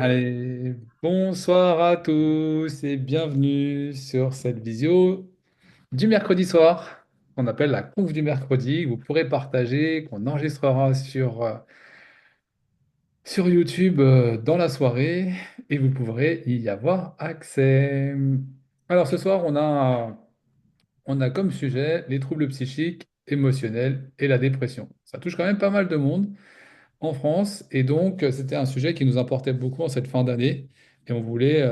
Allez, bonsoir à tous et bienvenue sur cette visio du mercredi soir qu'on appelle la conf du mercredi, que vous pourrez partager, qu'on enregistrera sur YouTube dans la soirée et vous pourrez y avoir accès. Alors ce soir, on a comme sujet les troubles psychiques, émotionnels et la dépression. Ça touche quand même pas mal de monde en France. Et donc, c'était un sujet qui nous importait beaucoup en cette fin d'année. Et on voulait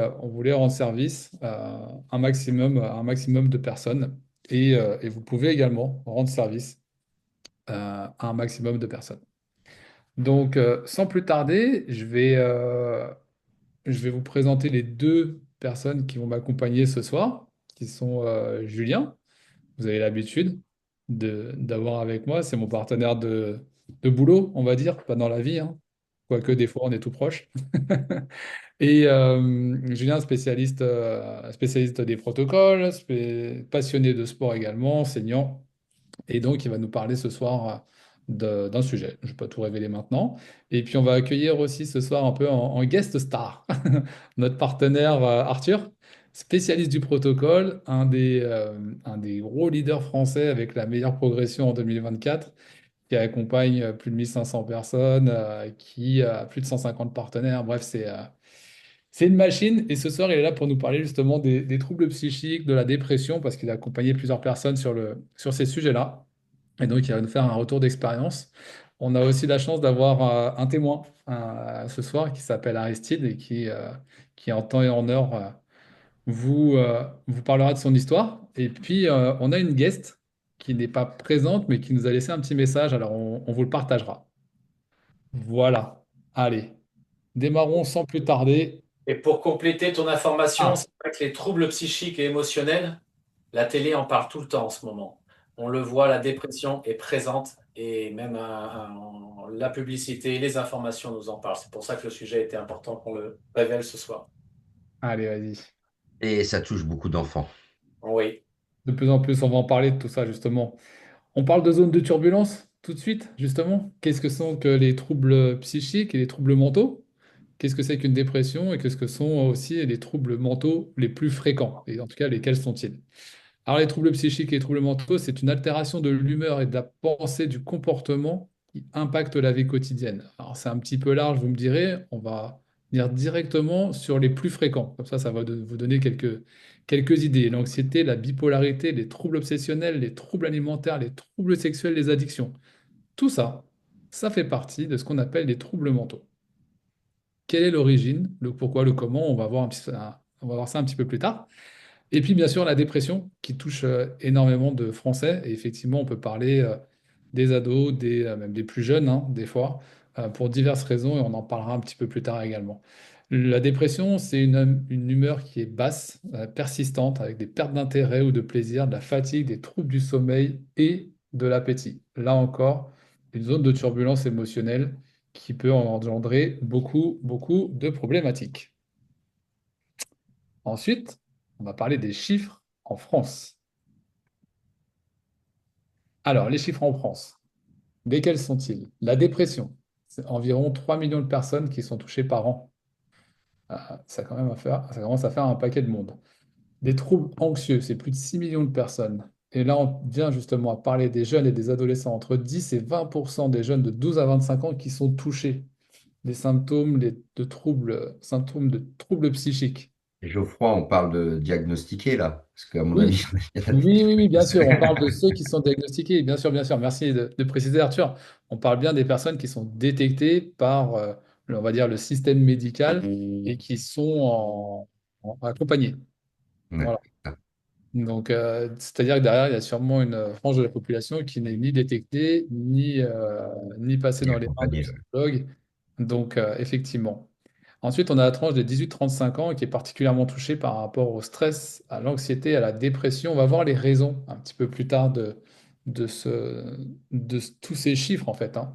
rendre service à un maximum de personnes. Et vous pouvez également rendre service à un maximum de personnes. Donc, sans plus tarder, je vais vous présenter les deux personnes qui vont m'accompagner ce soir, qui sont Julien. Vous avez l'habitude d'avoir avec moi. C'est mon partenaire de boulot, on va dire, pas dans la vie, hein. Quoique des fois, on est tout proche. Et Julien, spécialiste des protocoles, passionné de sport également, enseignant. Et donc, il va nous parler ce soir d'un sujet. Je ne vais pas tout révéler maintenant. Et puis, on va accueillir aussi ce soir un peu en guest star notre partenaire Arthur, spécialiste du protocole, un des gros leaders français avec la meilleure progression en 2024, qui accompagne plus de 1500 personnes, qui a plus de 150 partenaires. Bref, c'est une machine. Et ce soir, il est là pour nous parler justement des troubles psychiques, de la dépression, parce qu'il a accompagné plusieurs personnes sur ces sujets-là. Et donc, il va nous faire un retour d'expérience. On a aussi la chance d'avoir un témoin ce soir qui s'appelle Aristide et qui en temps et en heure vous parlera de son histoire. Et puis, on a une guest qui n'est pas présente, mais qui nous a laissé un petit message. Alors, on vous le partagera. Voilà. Allez, démarrons sans plus tarder. Et pour compléter ton information, Ah, c'est vrai que les troubles psychiques et émotionnels, la télé en parle tout le temps en ce moment. On le voit, la dépression est présente et même la publicité, les informations nous en parlent. C'est pour ça que le sujet était important qu'on le révèle ce soir. allez, vas-y. Et ça touche beaucoup d'enfants. Oui. De plus en plus, on va en parler de tout ça, justement. On parle de zone de turbulence tout de suite, justement. Qu'est-ce que sont que les troubles psychiques et les troubles mentaux? Qu'est-ce que c'est qu'une dépression et qu'est-ce que sont aussi les troubles mentaux les plus fréquents? Et en tout cas, lesquels sont-ils? Alors, les troubles psychiques et les troubles mentaux, c'est une altération de l'humeur et de la pensée du comportement qui impacte la vie quotidienne. Alors, c'est un petit peu large, vous me direz, on va venir directement sur les plus fréquents. Comme ça va vous donner quelques idées. L'anxiété, la bipolarité, les troubles obsessionnels, les troubles alimentaires, les troubles sexuels, les addictions. Tout ça, ça fait partie de ce qu'on appelle les troubles mentaux. Quelle est l'origine, le pourquoi, le comment, on va voir ça un petit peu plus tard. Et puis, bien sûr, la dépression qui touche énormément de Français. Et effectivement, on peut parler des ados, même des plus jeunes, hein, des fois, pour diverses raisons, et on en parlera un petit peu plus tard également. La dépression, c'est une humeur qui est basse, persistante, avec des pertes d'intérêt ou de plaisir, de la fatigue, des troubles du sommeil et de l'appétit. Là encore, une zone de turbulence émotionnelle qui peut engendrer beaucoup, beaucoup de problématiques. Ensuite, on va parler des chiffres en France. Alors, les chiffres en France, lesquels sont-ils? La dépression, c'est environ 3 millions de personnes qui sont touchées par an. Ça commence à faire un paquet de monde. Des troubles anxieux, c'est plus de 6 millions de personnes. Et là, on vient justement à parler des jeunes et des adolescents. Entre 10 et 20% des jeunes de 12 à 25 ans qui sont touchés des symptômes de troubles psychiques. Et Geoffroy, on parle de diagnostiquer là, parce qu'à mon avis, Oui, il y en a oui, oui, oui, bien sûr. On parle de des- ceux qui sont diagnostiqués. Bien sûr, bien sûr. Merci de préciser, Arthur. On parle bien des personnes qui sont détectées par, on va dire, le système médical et qui sont accompagnées. Ouais. Voilà. Donc, c'est-à-dire que derrière, il y a sûrement une frange de la population qui n'est ni détectée, ni passée Et dans les mains de accompagné. Ouais. psychologues. Donc, effectivement. Ensuite, on a la tranche des 18-35 ans qui est particulièrement touchée par rapport au stress, à l'anxiété, à la dépression. On va voir les raisons un petit peu plus tard de tous ces chiffres, en fait, hein.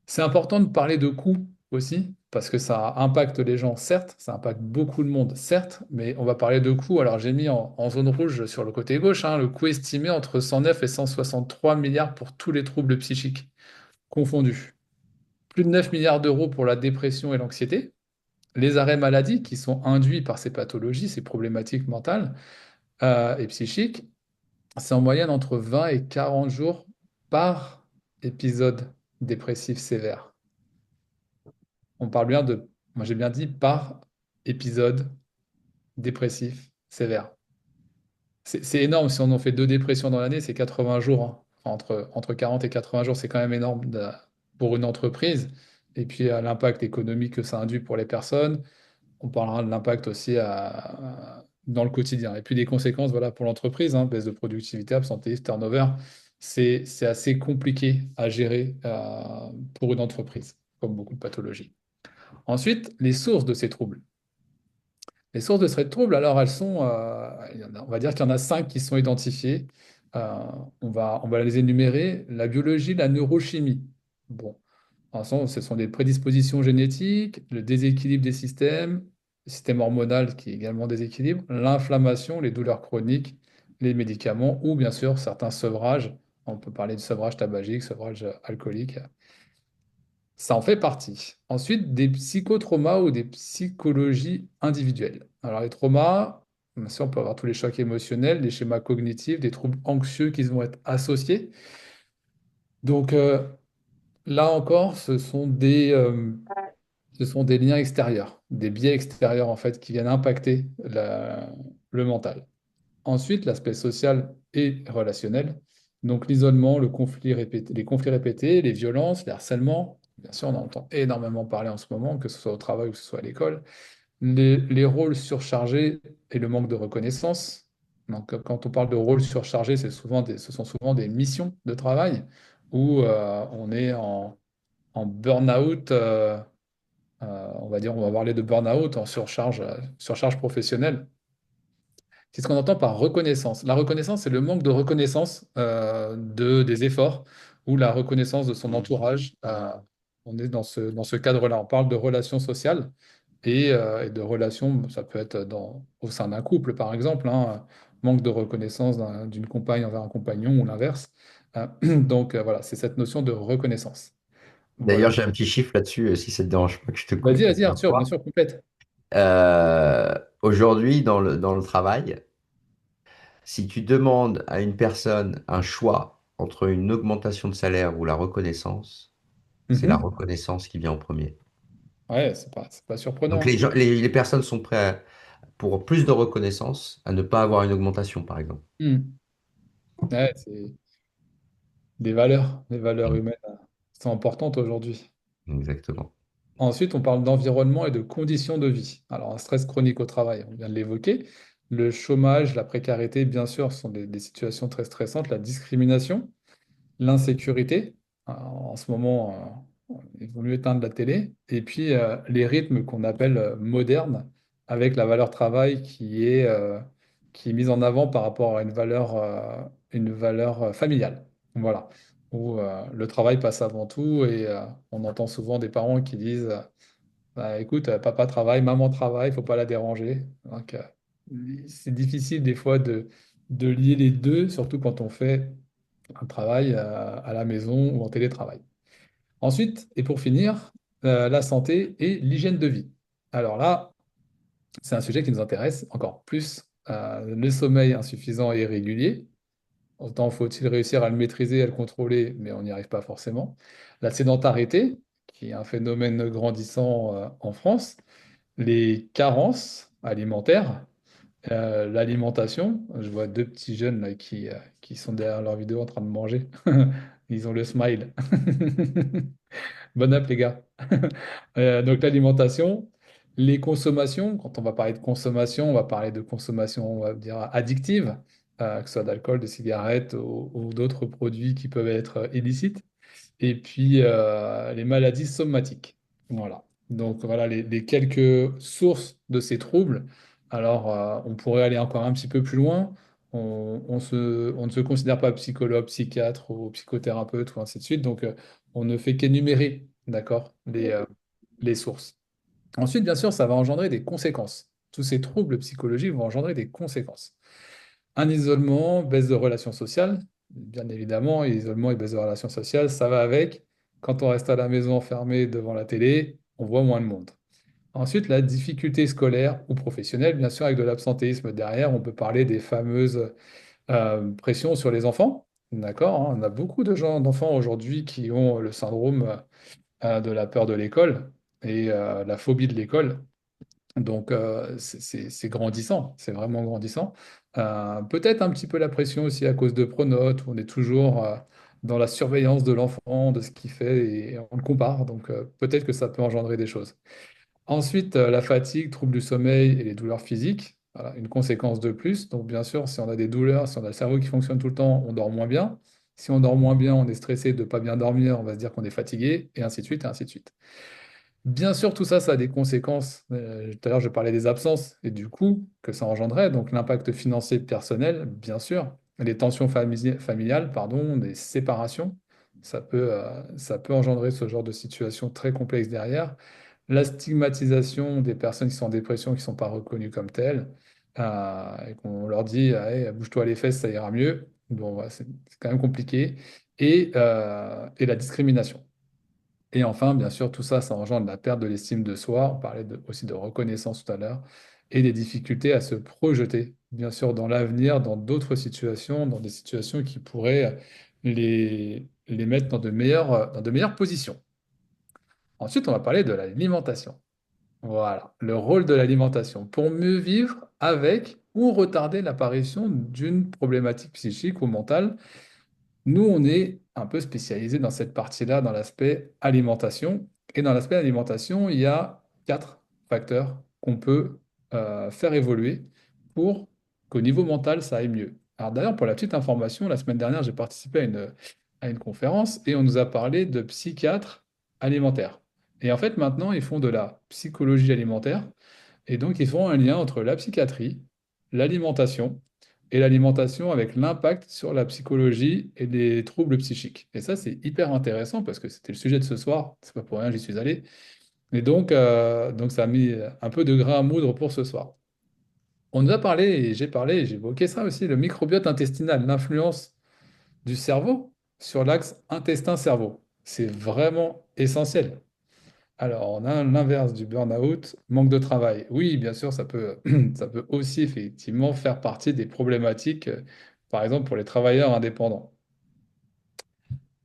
C'est important de parler de coûts aussi, parce que ça impacte les gens, certes, ça impacte beaucoup de monde, certes, mais on va parler de coûts. Alors, j'ai mis en zone rouge sur le côté gauche, hein, le coût estimé entre 109 et 163 milliards pour tous les troubles psychiques confondus. Plus de 9 milliards d'euros pour la dépression et l'anxiété. les arrêts maladie qui sont induits par ces pathologies, ces problématiques mentales et psychiques, c'est en moyenne entre 20 et 40 jours par épisode dépressif sévère. On parle bien de, moi j'ai bien dit par épisode dépressif sévère. C'est énorme, si on en fait deux dépressions dans l'année, c'est 80 jours, hein. Enfin, entre 40 et 80 jours, c'est quand même énorme pour une entreprise. Et puis l'impact économique que ça induit pour les personnes, on parlera de l'impact aussi dans le quotidien. Et puis des conséquences voilà, pour l'entreprise, hein, baisse de productivité, absentéisme, turnover. C'est assez compliqué à gérer pour une entreprise, comme beaucoup de pathologies. Ensuite, les sources de ces troubles. Les sources de ces troubles, alors elles sont, on va dire qu'il y en a cinq qui sont identifiées. Euh, on va les énumérer. La biologie, la neurochimie. Bon, de toute façon, ce sont des prédispositions génétiques, le déséquilibre des systèmes, le système hormonal qui est également déséquilibre, l'inflammation, les douleurs chroniques, les médicaments ou bien sûr certains sevrages. On peut parler de sevrage tabagique, sevrage alcoolique. Ça en fait partie. Ensuite, des psychotraumas ou des psychologies individuelles. Alors, les traumas, bien sûr, on peut avoir tous les chocs émotionnels, des schémas cognitifs, des troubles anxieux qui vont être associés. Donc, là encore, ce sont des liens extérieurs, des biais extérieurs, en fait, qui viennent impacter le mental. Ensuite, l'aspect social et relationnel. Donc l'isolement, les conflits répétés, les violences, les harcèlements. Bien sûr, on en entend énormément parler en ce moment, que ce soit au travail ou que ce soit à l'école. Les rôles surchargés et le manque de reconnaissance. Donc quand on parle de rôles surchargés, ce sont souvent des missions de travail où on est en burn-out. On va parler de burn-out en surcharge professionnelle. C'est ce qu'on entend par reconnaissance. La reconnaissance, c'est le manque de reconnaissance des efforts ou la reconnaissance de son entourage. On est dans ce cadre-là. On parle de relations sociales et de relations, ça peut être au sein d'un couple, par exemple, hein, manque de reconnaissance d'une compagne envers un compagnon ou l'inverse. Donc voilà, c'est cette notion de reconnaissance. Voilà. D'ailleurs, j'ai un petit chiffre là-dessus, si ça te dérange pas que je te coupe. Vas-y, vas-y, Arthur, bien sûr, complète. Aujourd'hui, dans le travail, si tu demandes à une personne un choix entre une augmentation de salaire ou la reconnaissance, c'est la Mhm. reconnaissance qui vient en premier. Ouais, c'est pas Donc surprenant. les gens, les personnes sont prêtes pour plus de reconnaissance à ne pas avoir une augmentation, par exemple. Mhm. Ouais, c'est des valeurs Mm. humaines sont importantes aujourd'hui. Exactement. Ensuite, on parle d'environnement et de conditions de vie. Alors, un stress chronique au travail, on vient de l'évoquer. Le chômage, la précarité, bien sûr, sont des situations très stressantes. La discrimination, l'insécurité. En ce moment, il vaut mieux éteindre la télé. Et puis, les rythmes qu'on appelle modernes, avec la valeur travail qui est mise en avant par rapport à une valeur familiale. Voilà. Où le travail passe avant tout et on entend souvent des parents qui disent bah, écoute, papa travaille, maman travaille, il faut pas la déranger. Donc, c'est difficile des fois de lier les deux, surtout quand on fait un travail à la maison ou en télétravail. Ensuite, et pour finir, la santé et l'hygiène de vie. Alors là, c'est un sujet qui nous intéresse encore plus. Le sommeil insuffisant et irrégulier. Autant faut-il réussir à le maîtriser, à le contrôler, mais on n'y arrive pas forcément. La sédentarité, qui est un phénomène grandissant en France. Les carences alimentaires. L'alimentation, je vois deux petits jeunes là, qui sont derrière leur vidéo en train de manger. Ils ont le smile. Bonne app, les gars. Donc l'alimentation, les consommations, quand on va parler de consommation, on va parler de consommation, on va dire, addictive, que ce soit d'alcool, de cigarettes ou d'autres produits qui peuvent être illicites. Et puis les maladies somatiques. Voilà. Donc voilà les quelques sources de ces troubles. Alors on pourrait aller encore un petit peu plus loin. On ne se considère pas psychologue, psychiatre ou psychothérapeute ou ainsi de suite. Donc on ne fait qu'énumérer, d'accord, les sources. Ensuite, bien sûr, ça va engendrer des conséquences. Tous ces troubles psychologiques vont engendrer des conséquences. Un isolement, baisse de relations sociales, bien évidemment, isolement et baisse de relations sociales, ça va avec. Quand on reste à la maison enfermé devant la télé, on voit moins de monde. Ensuite, la difficulté scolaire ou professionnelle, bien sûr, avec de l'absentéisme derrière, on peut parler des fameuses pressions sur les enfants. D'accord, hein. On a beaucoup d'enfants aujourd'hui qui ont le syndrome de la peur de l'école et la phobie de l'école. Donc, c'est grandissant, c'est vraiment grandissant. Peut-être un petit peu la pression aussi à cause de Pronote, où on est toujours dans la surveillance de l'enfant, de ce qu'il fait, et on le compare. Donc, peut-être que ça peut engendrer des choses. Ensuite, la fatigue, troubles du sommeil et les douleurs physiques, voilà, une conséquence de plus. Donc, bien sûr, si on a des douleurs, si on a le cerveau qui fonctionne tout le temps, on dort moins bien. Si on dort moins bien, on est stressé de ne pas bien dormir, on va se dire qu'on est fatigué, et ainsi de suite, et ainsi de suite. Bien sûr, tout ça, ça a des conséquences. Tout à l'heure, je parlais des absences et du coût que ça engendrait. Donc, l'impact financier personnel, bien sûr. Les tensions familiales, pardon, des séparations, ça peut engendrer ce genre de situation très complexe derrière. La stigmatisation des personnes qui sont en dépression, qui ne sont pas reconnues comme telles, et qu'on leur dit, Allez, bouge-toi les fesses, ça ira mieux. Bon, ouais, c'est quand même compliqué. Et la discrimination. Et enfin, bien sûr, tout ça, ça engendre la perte de l'estime de soi. On parlait aussi de reconnaissance tout à l'heure, et des difficultés à se projeter, bien sûr, dans l'avenir, dans d'autres situations, dans des situations qui pourraient les mettre dans de meilleures positions. Ensuite, on va parler de l'alimentation. Voilà, le rôle de l'alimentation pour mieux vivre avec ou retarder l'apparition d'une problématique psychique ou mentale. Nous, on est un peu spécialisé dans cette partie-là, dans l'aspect alimentation. Et dans l'aspect alimentation, il y a quatre facteurs qu'on peut faire évoluer pour qu'au niveau mental, ça aille mieux. Alors d'ailleurs, pour la petite information, la semaine dernière, j'ai participé à une conférence et on nous a parlé de psychiatres alimentaires. Et en fait, maintenant, ils font de la psychologie alimentaire. Et donc, ils font un lien entre la psychiatrie, l'alimentation et l'alimentation avec l'impact sur la psychologie et les troubles psychiques. Et ça, c'est hyper intéressant parce que c'était le sujet de ce soir. C'est pas pour rien, j'y suis allé. Et donc, ça a mis un peu de grain à moudre pour ce soir. On nous a parlé, et j'ai évoqué ça aussi, le microbiote intestinal, l'influence du cerveau sur l'axe intestin-cerveau. C'est vraiment essentiel. Alors, on a l'inverse du burn-out, manque de travail. Oui, bien sûr, ça peut aussi effectivement faire partie des problématiques, par exemple pour les travailleurs indépendants,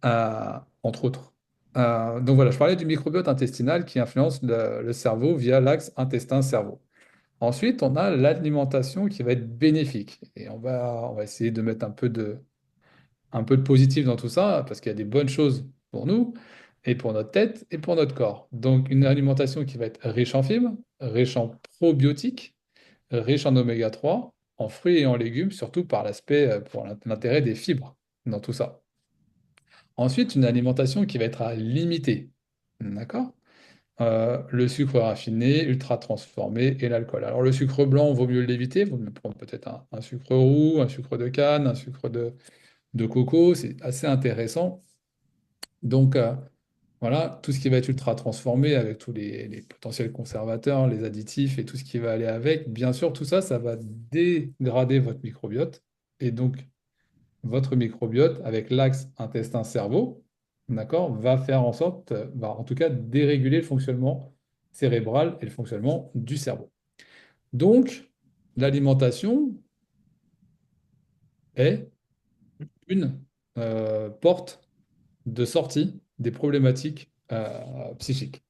entre autres. Donc voilà, je parlais du microbiote intestinal qui influence le cerveau via l'axe intestin-cerveau. Ensuite, on a l'alimentation qui va être bénéfique. Et on va essayer de mettre un peu de positif dans tout ça, parce qu'il y a des bonnes choses pour nous, et pour notre tête, et pour notre corps. Donc, une alimentation qui va être riche en fibres, riche en probiotiques, riche en oméga 3, en fruits et en légumes, surtout par l'aspect, pour l'intérêt des fibres dans tout ça. Ensuite, une alimentation qui va être à limiter. D'accord? Le sucre raffiné, ultra transformé et l'alcool. Alors, le sucre blanc, vaut mieux l'éviter, vaut mieux prendre peut-être un sucre roux, un sucre de canne, un sucre de coco, c'est assez intéressant. Donc, voilà, tout ce qui va être ultra transformé avec tous les potentiels conservateurs, les additifs et tout ce qui va aller avec, bien sûr, tout ça, ça va dégrader votre microbiote. Et donc, votre microbiote, avec l'axe intestin-cerveau, d'accord, va faire en sorte, va en tout cas déréguler le fonctionnement cérébral et le fonctionnement du cerveau. Donc, l'alimentation est une porte de sortie des problématiques psychiques.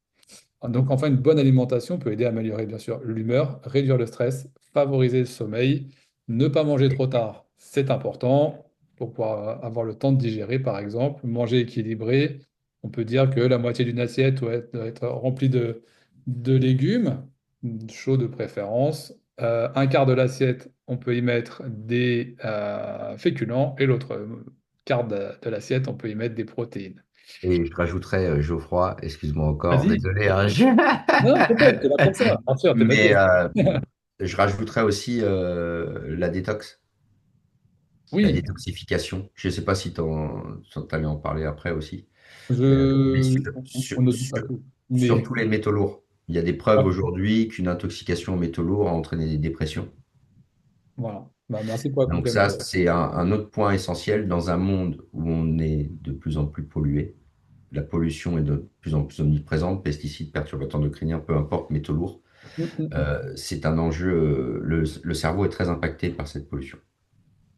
Donc, enfin, une bonne alimentation peut aider à améliorer, bien sûr, l'humeur, réduire le stress, favoriser le sommeil, ne pas manger trop tard, c'est important pour pouvoir avoir le temps de digérer, par exemple, manger équilibré. On peut dire que la moitié d'une assiette doit être remplie de légumes, chauds de préférence. Un quart de l'assiette, on peut y mettre des féculents et l'autre quart de l'assiette, on peut y mettre des protéines. Et je rajouterais, Geoffroy, excuse-moi encore, Vas-y. désolé, hein, Non, t'inquiète, t'es là pour ça. Bien sûr, t'es mais d'accord. je rajouterais aussi la détox, la Oui, détoxification. Je ne sais pas si tu allais en parler après aussi. Mais on ne dit pas tout. Mais surtout les métaux lourds. Il y a des preuves aujourd'hui qu'une intoxication aux métaux lourds a entraîné des dépressions. voilà. Bah, merci pour la Donc ça, complémentaire. c'est un autre point essentiel dans un monde où on est de plus en plus pollué. la pollution est de plus en plus omniprésente, pesticides, perturbateurs endocriniens, peu importe, métaux lourds. C'est un enjeu, le cerveau est très impacté par cette pollution.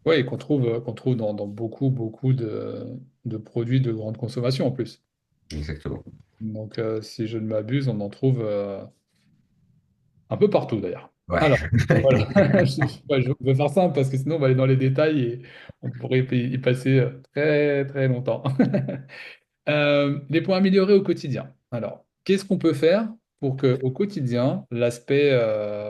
Oui, qu'on trouve dans beaucoup, beaucoup de produits de grande consommation en plus. Exactement. Donc, si je ne m'abuse, on en trouve un peu partout d'ailleurs. Ouais. Alors, voilà, je vais faire simple parce que sinon on va aller dans les détails et on pourrait y passer très, très longtemps. Les points améliorés au quotidien. Alors, qu'est-ce qu'on peut faire pour que au quotidien, l'aspect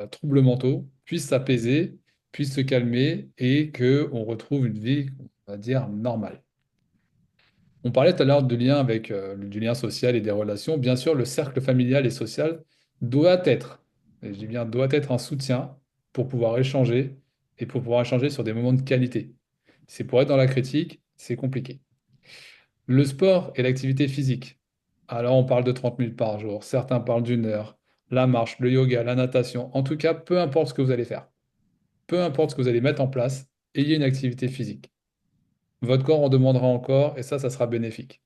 troubles mentaux puisse s'apaiser, puisse se calmer et que on retrouve une vie, on va dire, normale? On parlait tout à l'heure du lien avec du lien social et des relations. Bien sûr, le cercle familial et social doit être, et je dis bien doit être un soutien pour pouvoir échanger et pour pouvoir échanger sur des moments de qualité. C'est pour être dans la critique, c'est compliqué. Le sport et l'activité physique. Alors, on parle de 30 minutes par jour, certains parlent d'une heure. La marche, le yoga, la natation, en tout cas, peu importe ce que vous allez faire, peu importe ce que vous allez mettre en place, ayez une activité physique. Votre corps en demandera encore et ça sera bénéfique.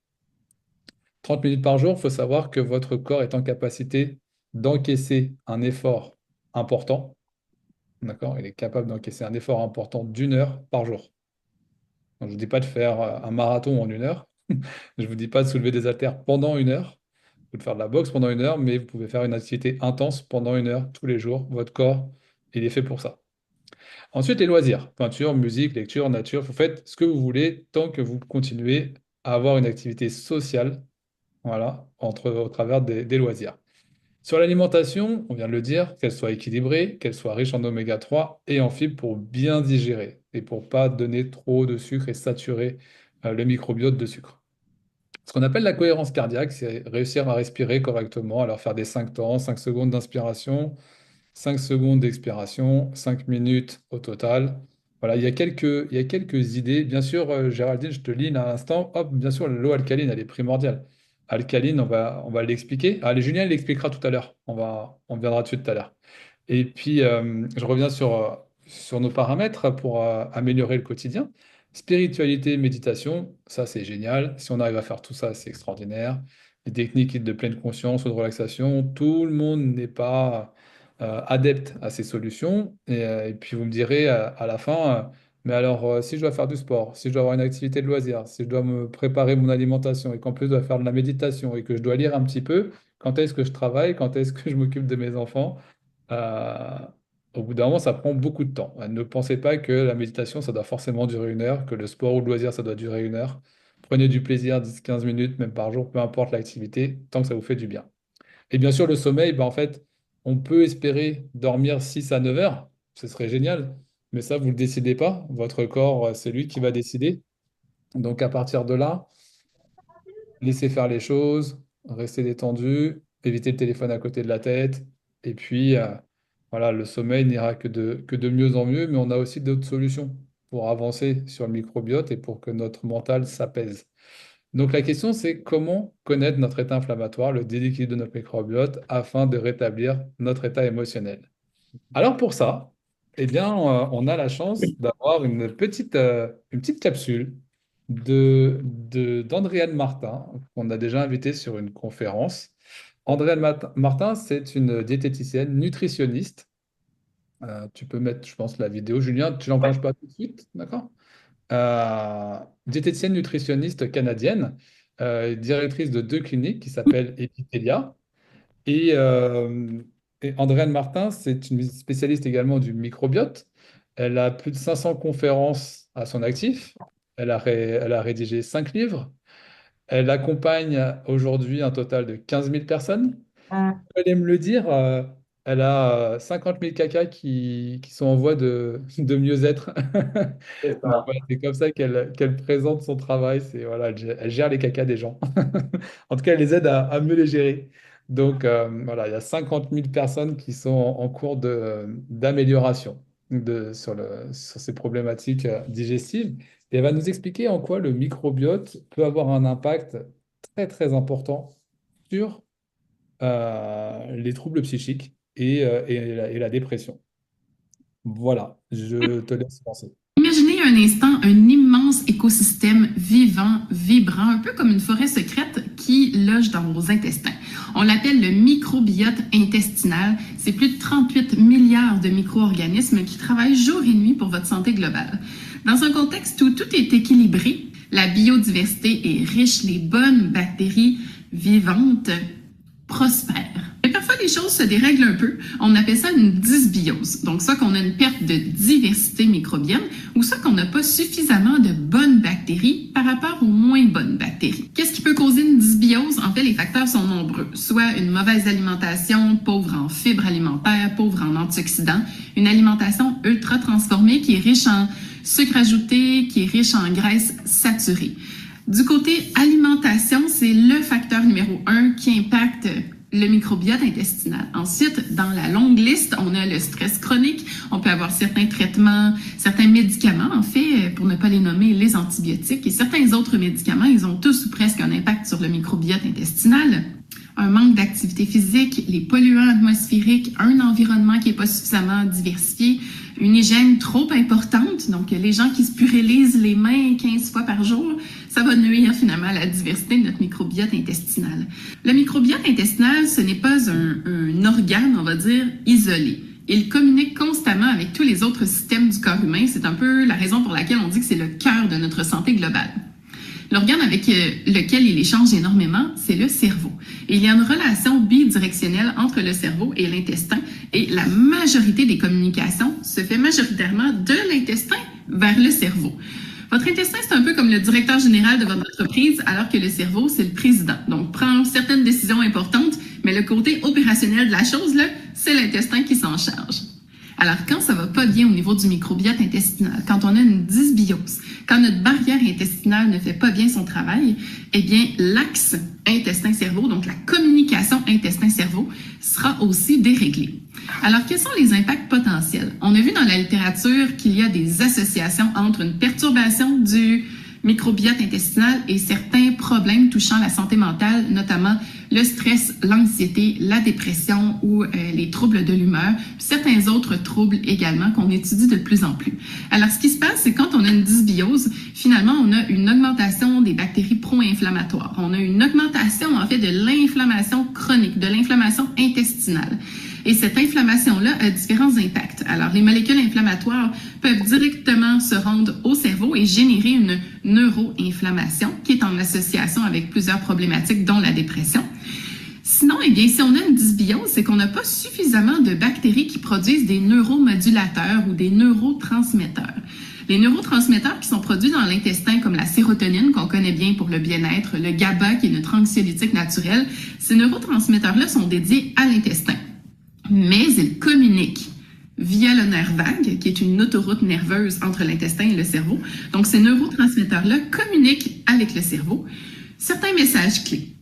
30 minutes par jour, il faut savoir que votre corps est en capacité d'encaisser un effort important. D'accord? Il est capable d'encaisser un effort important d'une heure par jour. Donc, je ne vous dis pas de faire un marathon en une heure. Je ne vous dis pas de soulever des haltères pendant une heure ou de faire de la boxe pendant une heure, mais vous pouvez faire une activité intense pendant une heure tous les jours. Votre corps, il est fait pour ça. Ensuite, les loisirs. Peinture, musique, lecture, nature. Vous faites ce que vous voulez tant que vous continuez à avoir une activité sociale, voilà, au travers des loisirs. Sur l'alimentation, on vient de le dire, qu'elle soit équilibrée, qu'elle soit riche en oméga 3 et en fibres pour bien digérer et pour pas donner trop de sucre et saturer le microbiote de sucre. Ce qu'on appelle la cohérence cardiaque, c'est réussir à respirer correctement, alors faire des 5 temps, 5 secondes d'inspiration, 5 secondes d'expiration, 5 minutes au total. Voilà, il y a quelques idées. Bien sûr, Géraldine, je te lis là à l'instant. Hop, bien sûr, l'eau alcaline, elle est primordiale. Alcaline, on va l'expliquer. Allez, Julien, il l'expliquera tout à l'heure. On viendra dessus tout à l'heure. Et puis, je reviens sur nos paramètres pour améliorer le quotidien. Spiritualité, méditation, ça c'est génial. Si on arrive à faire tout ça, c'est extraordinaire. Les techniques de pleine conscience ou de relaxation, tout le monde n'est pas adepte à ces solutions. Et puis vous me direz à la fin, mais alors si je dois faire du sport, si je dois avoir une activité de loisir, si je dois me préparer mon alimentation et qu'en plus je dois faire de la méditation et que je dois lire un petit peu, quand est-ce que je travaille, quand est-ce que je m'occupe de mes enfants? Euh, Au bout d'un moment, ça prend beaucoup de temps. Ne pensez pas que la méditation, ça doit forcément durer une heure, que le sport ou le loisir, ça doit durer une heure. Prenez du plaisir 10-15 minutes, même par jour, peu importe l'activité, tant que ça vous fait du bien. Et bien sûr, le sommeil, ben, en fait, on peut espérer dormir 6 à 9 heures, ce serait génial, mais ça, vous ne le décidez pas. Votre corps, c'est lui qui va décider. Donc à partir de là, laissez faire les choses, restez détendu, évitez le téléphone à côté de la tête. Et puis, voilà, le sommeil n'ira que de mieux en mieux, mais on a aussi d'autres solutions pour avancer sur le microbiote et pour que notre mental s'apaise. Donc la question, c'est comment connaître notre état inflammatoire, le déséquilibre de notre microbiote, afin de rétablir notre état émotionnel. Alors pour ça, eh bien, on a la chance d'avoir une petite capsule d'Andréane Martin, qu'on a déjà invitée sur une conférence. Andréane Martin, c'est une diététicienne nutritionniste. Tu peux mettre, je pense, la vidéo. Julien, tu l'enclenches pas tout de suite, d'accord? Diététicienne nutritionniste canadienne, directrice de deux cliniques qui s'appellent Epitelia. Et, euh, et Andréane Martin, c'est une spécialiste également du microbiote. Elle a plus de 500 conférences à son actif. Elle a rédigé 5 livres. Elle accompagne aujourd'hui un total de 15 000 personnes. Elle aime le dire, elle a 50 000 cacas qui sont en voie de mieux-être. C'est Donc, ça. voilà, c'est comme ça qu'elle présente son travail. C'est, voilà, elle gère les cacas des gens. En tout cas, elle les aide à mieux les gérer. Donc, voilà, il y a 50 000 personnes qui sont en cours d'amélioration sur ces problématiques digestives. Et elle va nous expliquer en quoi le microbiote peut avoir un impact très, très important sur les troubles psychiques et la dépression. Voilà, je te laisse penser. Imaginez un instant un immense écosystème vivant, vibrant, un peu comme une forêt secrète qui qui loge dans vos intestins. On l'appelle le microbiote intestinal. C'est plus de 38 milliards de micro-organismes qui travaillent jour et nuit pour votre santé globale. Dans un contexte où tout est équilibré, la biodiversité est riche, les bonnes bactéries vivantes prospèrent. Mais parfois, les choses se dérèglent un peu. On appelle ça une dysbiose. Donc, soit qu'on a une perte de diversité microbienne ou soit qu'on n'a pas suffisamment de bonnes bactéries par rapport aux moins bonnes bactéries. Qu'est-ce qui peut causer une dysbiose? En fait, les facteurs sont nombreux. Soit une mauvaise alimentation, pauvre en fibres alimentaires, pauvre en antioxydants, une alimentation ultra transformée qui est riche en sucre ajouté, qui est riche en graisses saturées. Du côté alimentation, c'est le facteur numéro 1 qui impacte le microbiote intestinal. Ensuite, dans la longue liste, on a le stress chronique. On peut avoir certains traitements, certains médicaments, en fait, pour ne pas les nommer, les antibiotiques. Et certains autres médicaments, ils ont tous ou presque un impact sur le microbiote intestinal. Un manque d'activité physique, les polluants atmosphériques, un environnement qui n'est pas suffisamment diversifié, une hygiène trop importante, donc les gens qui se purilisent les mains 15 fois par jour, ça va nuire finalement à la diversité de notre microbiote intestinal. Le microbiote intestinal, ce n'est pas un organe, on va dire, isolé. Il communique constamment avec tous les autres systèmes du corps humain. C'est un peu la raison pour laquelle on dit que c'est le cœur de notre santé globale. L'organe avec lequel il échange énormément, c'est le cerveau. Et il y a une relation bidirectionnelle entre le cerveau et l'intestin et la majorité des communications se fait majoritairement de l'intestin vers le cerveau. Votre intestin, c'est un peu comme le directeur général de votre entreprise, alors que le cerveau, c'est le président. Donc, prend certaines décisions importantes, mais le côté opérationnel de la chose, là, c'est l'intestin qui s'en charge. Alors, quand ça va pas bien au niveau du microbiote intestinal, quand on a une dysbiose, quand notre barrière intestinale ne fait pas bien son travail, eh bien, l'axe intestin-cerveau, donc la communication intestin-cerveau, sera aussi déréglée. Alors, quels sont les impacts potentiels? On a vu dans la littérature qu'il y a des associations entre une perturbation du microbiote intestinal et certains problèmes touchant la santé mentale, notamment le stress, l'anxiété, la dépression ou les troubles de l'humeur, puis certains autres troubles également qu'on étudie de plus en plus. Alors, ce qui se passe, c'est quand on a une dysbiose, finalement, on a une augmentation des bactéries pro-inflammatoires. On a une augmentation, en fait, de l'inflammation chronique, de l'inflammation intestinale. Et cette inflammation-là a différents impacts. Alors, les molécules inflammatoires peuvent directement se rendre au cerveau et générer une neuroinflammation qui est en association avec plusieurs problématiques, dont la dépression. Sinon, eh bien, si on a une dysbiose, c'est qu'on n'a pas suffisamment de bactéries qui produisent des neuromodulateurs ou des neurotransmetteurs. Les neurotransmetteurs qui sont produits dans l'intestin, comme la sérotonine, qu'on connaît bien pour le bien-être, le GABA, qui est notre anxiolytique naturel, ces neurotransmetteurs-là sont dédiés à l'intestin. Mais ils communiquent via le nerf vague, qui est une autoroute nerveuse entre l'intestin et le cerveau. Donc, ces neurotransmetteurs-là communiquent avec le cerveau certains messages clés.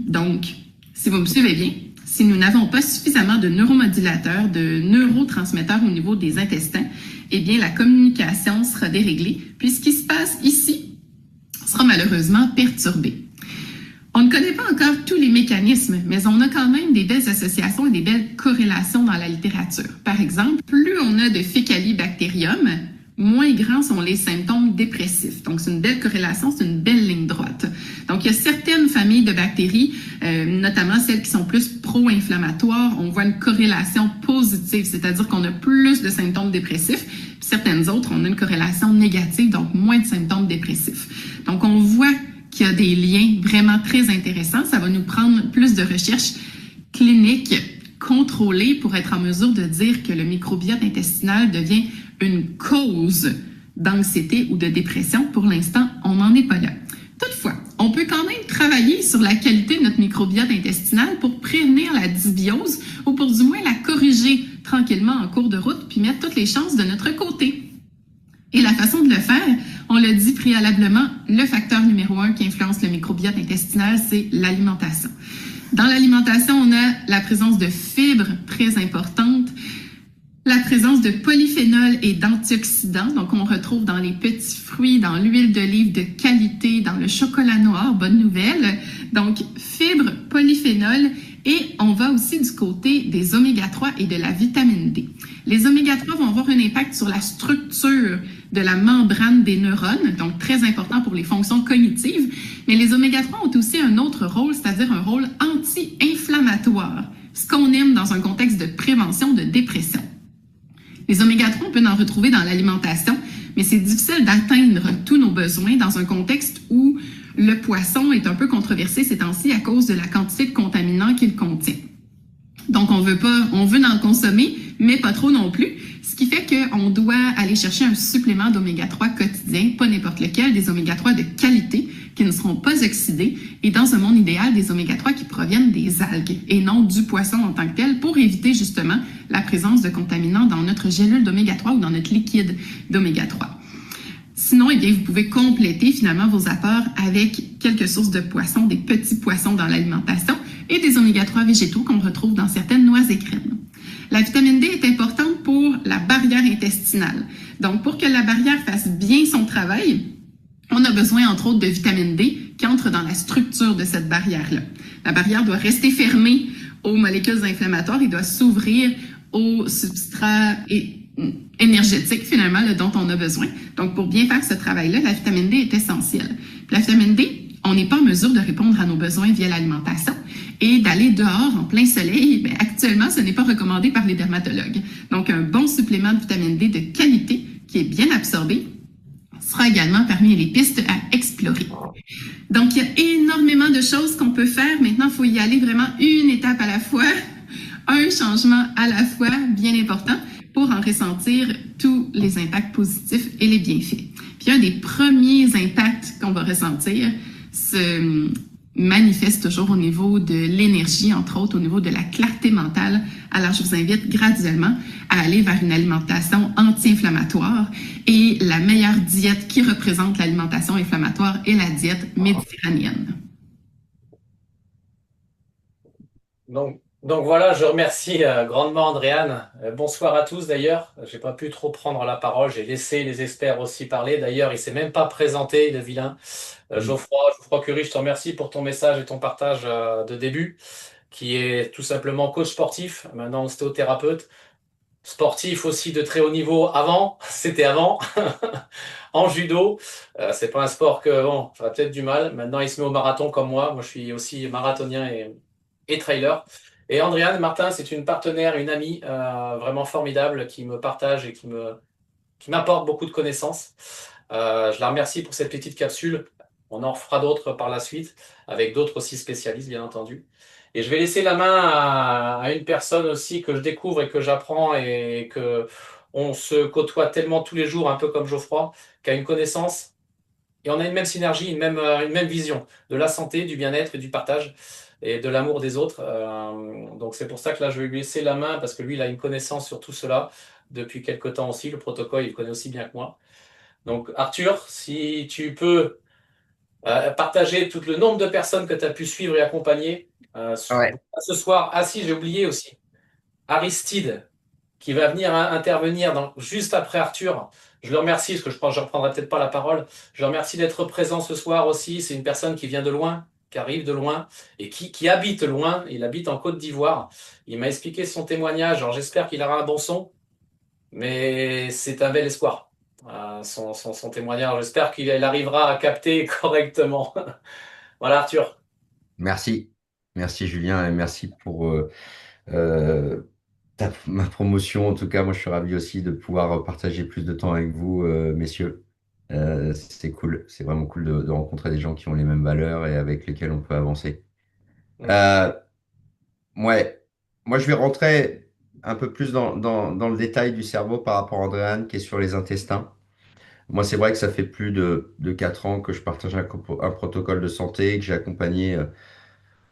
Donc, si vous me suivez bien, si nous n'avons pas suffisamment de neuromodulateurs, de neurotransmetteurs au niveau des intestins, eh bien, la communication sera déréglée, puis ce qui se passe ici sera malheureusement perturbé. On ne connaît pas encore tous les mécanismes, mais on a quand même des belles associations et des belles corrélations dans la littérature. Par exemple, plus on a de Faecalibacterium, moins grands sont les symptômes dépressifs. Donc, c'est une belle corrélation, c'est une belle ligne droite. Donc, il y a certaines familles de bactéries, notamment celles qui sont plus pro-inflammatoires, on voit une corrélation positive, c'est-à-dire qu'on a plus de symptômes dépressifs. Puis certaines autres, on a une corrélation négative, donc moins de symptômes dépressifs. Donc, on voit qu'il y a des liens vraiment très intéressants. Ça va nous prendre plus de recherches cliniques contrôlées pour être en mesure de dire que le microbiote intestinal devient une cause d'anxiété ou de dépression. Pour l'instant, on n'en est pas là. Toutefois, on peut quand même travailler sur la qualité de notre microbiote intestinal pour prévenir la dysbiose ou pour du moins la corriger tranquillement en cours de route puis mettre toutes les chances de notre côté. Et la façon de le faire, on l'a dit préalablement, le facteur numéro 1 qui influence le microbiote intestinal, c'est l'alimentation. Dans l'alimentation, on a la présence de fibres très importante, la présence de polyphénols et d'antioxydants, donc on retrouve dans les petits fruits, dans l'huile d'olive de qualité, dans le chocolat noir, bonne nouvelle. Donc, fibres, polyphénols, et on va aussi du côté des oméga 3 et de la vitamine D. Les oméga 3 vont avoir un impact sur la structure de la membrane des neurones, donc très important pour les fonctions cognitives. Mais les oméga-3 ont aussi un autre rôle, c'est-à-dire un rôle anti-inflammatoire, ce qu'on aime dans un contexte de prévention de dépression. Les oméga-3, on peut en retrouver dans l'alimentation, mais c'est difficile d'atteindre tous nos besoins dans un contexte où le poisson est un peu controversé ces temps-ci à cause de la quantité de contaminants qu'il contient. Donc, on veut en consommer, mais pas trop non plus, ce qui fait qu'on doit aller chercher un supplément d'oméga-3 quotidien, pas n'importe lequel, des oméga-3 de qualité qui ne seront pas oxydés, et dans un monde idéal, des oméga-3 qui proviennent des algues et non du poisson en tant que tel, pour éviter justement la présence de contaminants dans notre gélule d'oméga-3 ou dans notre liquide d'oméga-3. Sinon, eh bien, vous pouvez compléter finalement vos apports avec quelques sources de poissons, des petits poissons dans l'alimentation et des oméga-3 végétaux qu'on retrouve dans certaines noix et graines. La vitamine D est importante pour la barrière intestinale. Donc, pour que la barrière fasse bien son travail, on a besoin, entre autres, de vitamine D qui entre dans la structure de cette barrière-là. La barrière doit rester fermée aux molécules inflammatoires et doit s'ouvrir aux substrats énergétiques, finalement, là, dont on a besoin. Donc, pour bien faire ce travail-là, la vitamine D est essentielle. Puis la vitamine D, on n'est pas en mesure de répondre à nos besoins via l'alimentation et d'aller dehors en plein soleil, bien, actuellement, ce n'est pas recommandé par les dermatologues. Donc, un bon supplément de vitamine D de qualité qui est bien absorbé sera également parmi les pistes à explorer. Donc, il y a énormément de choses qu'on peut faire. Maintenant, il faut y aller vraiment une étape à la fois, un changement à la fois bien important pour en ressentir tous les impacts positifs et les bienfaits. Puis, un des premiers impacts qu'on va ressentir se manifeste toujours au niveau de l'énergie, entre autres au niveau de la clarté mentale. Alors, je vous invite graduellement à aller vers une alimentation anti-inflammatoire et la meilleure diète qui représente l'alimentation inflammatoire est la diète méditerranéenne. Donc voilà, je remercie grandement Andréane. Bonsoir à tous d'ailleurs. J'ai pas pu trop prendre la parole, j'ai laissé les experts aussi parler. D'ailleurs, il s'est même pas présenté, le vilain. Geoffroy Curie, je te remercie pour ton message et ton partage de début, qui est tout simplement coach sportif, maintenant ostéothérapeute, sportif aussi de très haut niveau avant, c'était avant, en judo. C'est pas un sport que, bon, j'aurais peut-être du mal. Maintenant, il se met au marathon comme moi. Moi, je suis aussi marathonien et trailer. Et Andréane Martin, c'est une partenaire, une amie vraiment formidable qui me partage et qui m'apporte beaucoup de connaissances. Je la remercie pour cette petite capsule. On en fera d'autres par la suite, avec d'autres aussi spécialistes, bien entendu. Et je vais laisser la main à une personne aussi que je découvre et que j'apprends et que on se côtoie tellement tous les jours, un peu comme Geoffroy, qui a une connaissance et on a une même synergie, une même vision de la santé, du bien-être et du partage et de l'amour des autres. Donc c'est pour ça que là, je vais lui laisser la main parce que lui, il a une connaissance sur tout cela depuis quelque temps aussi. Le protocole, il le connaît aussi bien que moi. Donc Arthur, si tu peux partager tout le nombre de personnes que tu as pu suivre et accompagner Ouais. ce soir. Ah si, j'ai oublié aussi. Aristide, qui va venir intervenir juste après Arthur. Je le remercie, parce que je pense que je ne reprendrai peut-être pas la parole. Je le remercie d'être présent ce soir aussi. C'est une personne qui vient de loin, qui arrive de loin et qui habite loin. Il habite en Côte d'Ivoire. Il m'a expliqué son témoignage. Alors j'espère qu'il aura un bon son, mais c'est un bel espoir. Son témoignage. J'espère qu'il arrivera à capter correctement. Voilà, Arthur. Merci. Merci Julien et merci pour euh, ma promotion. En tout cas, moi je suis ravi aussi de pouvoir partager plus de temps avec vous, messieurs. C'est cool, c'est vraiment cool de rencontrer des gens qui ont les mêmes valeurs et avec lesquels on peut avancer. Euh, ouais, moi je vais rentrer un peu plus dans le détail du cerveau par rapport à Andréane qui est sur les intestins. Moi, c'est vrai que ça fait plus de 4 ans que je partage un protocole de santé, que j'ai accompagné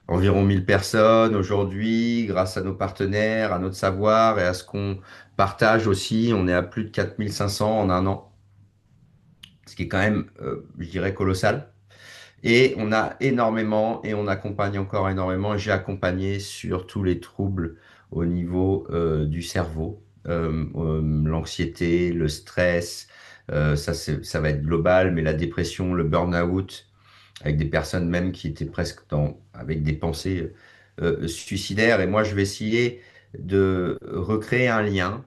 environ 1000 personnes aujourd'hui, grâce à nos partenaires, à notre savoir et à ce qu'on partage aussi. On est à plus de 4500 en un an, ce qui est quand même, je dirais, colossal. Et on a énormément, et on accompagne encore énormément. J'ai accompagné sur tous les troubles au niveau du cerveau, l'anxiété, le stress, ça va être global, mais la dépression, le burn-out, avec des personnes même qui étaient presque avec des pensées suicidaires. Et moi, je vais essayer de recréer un lien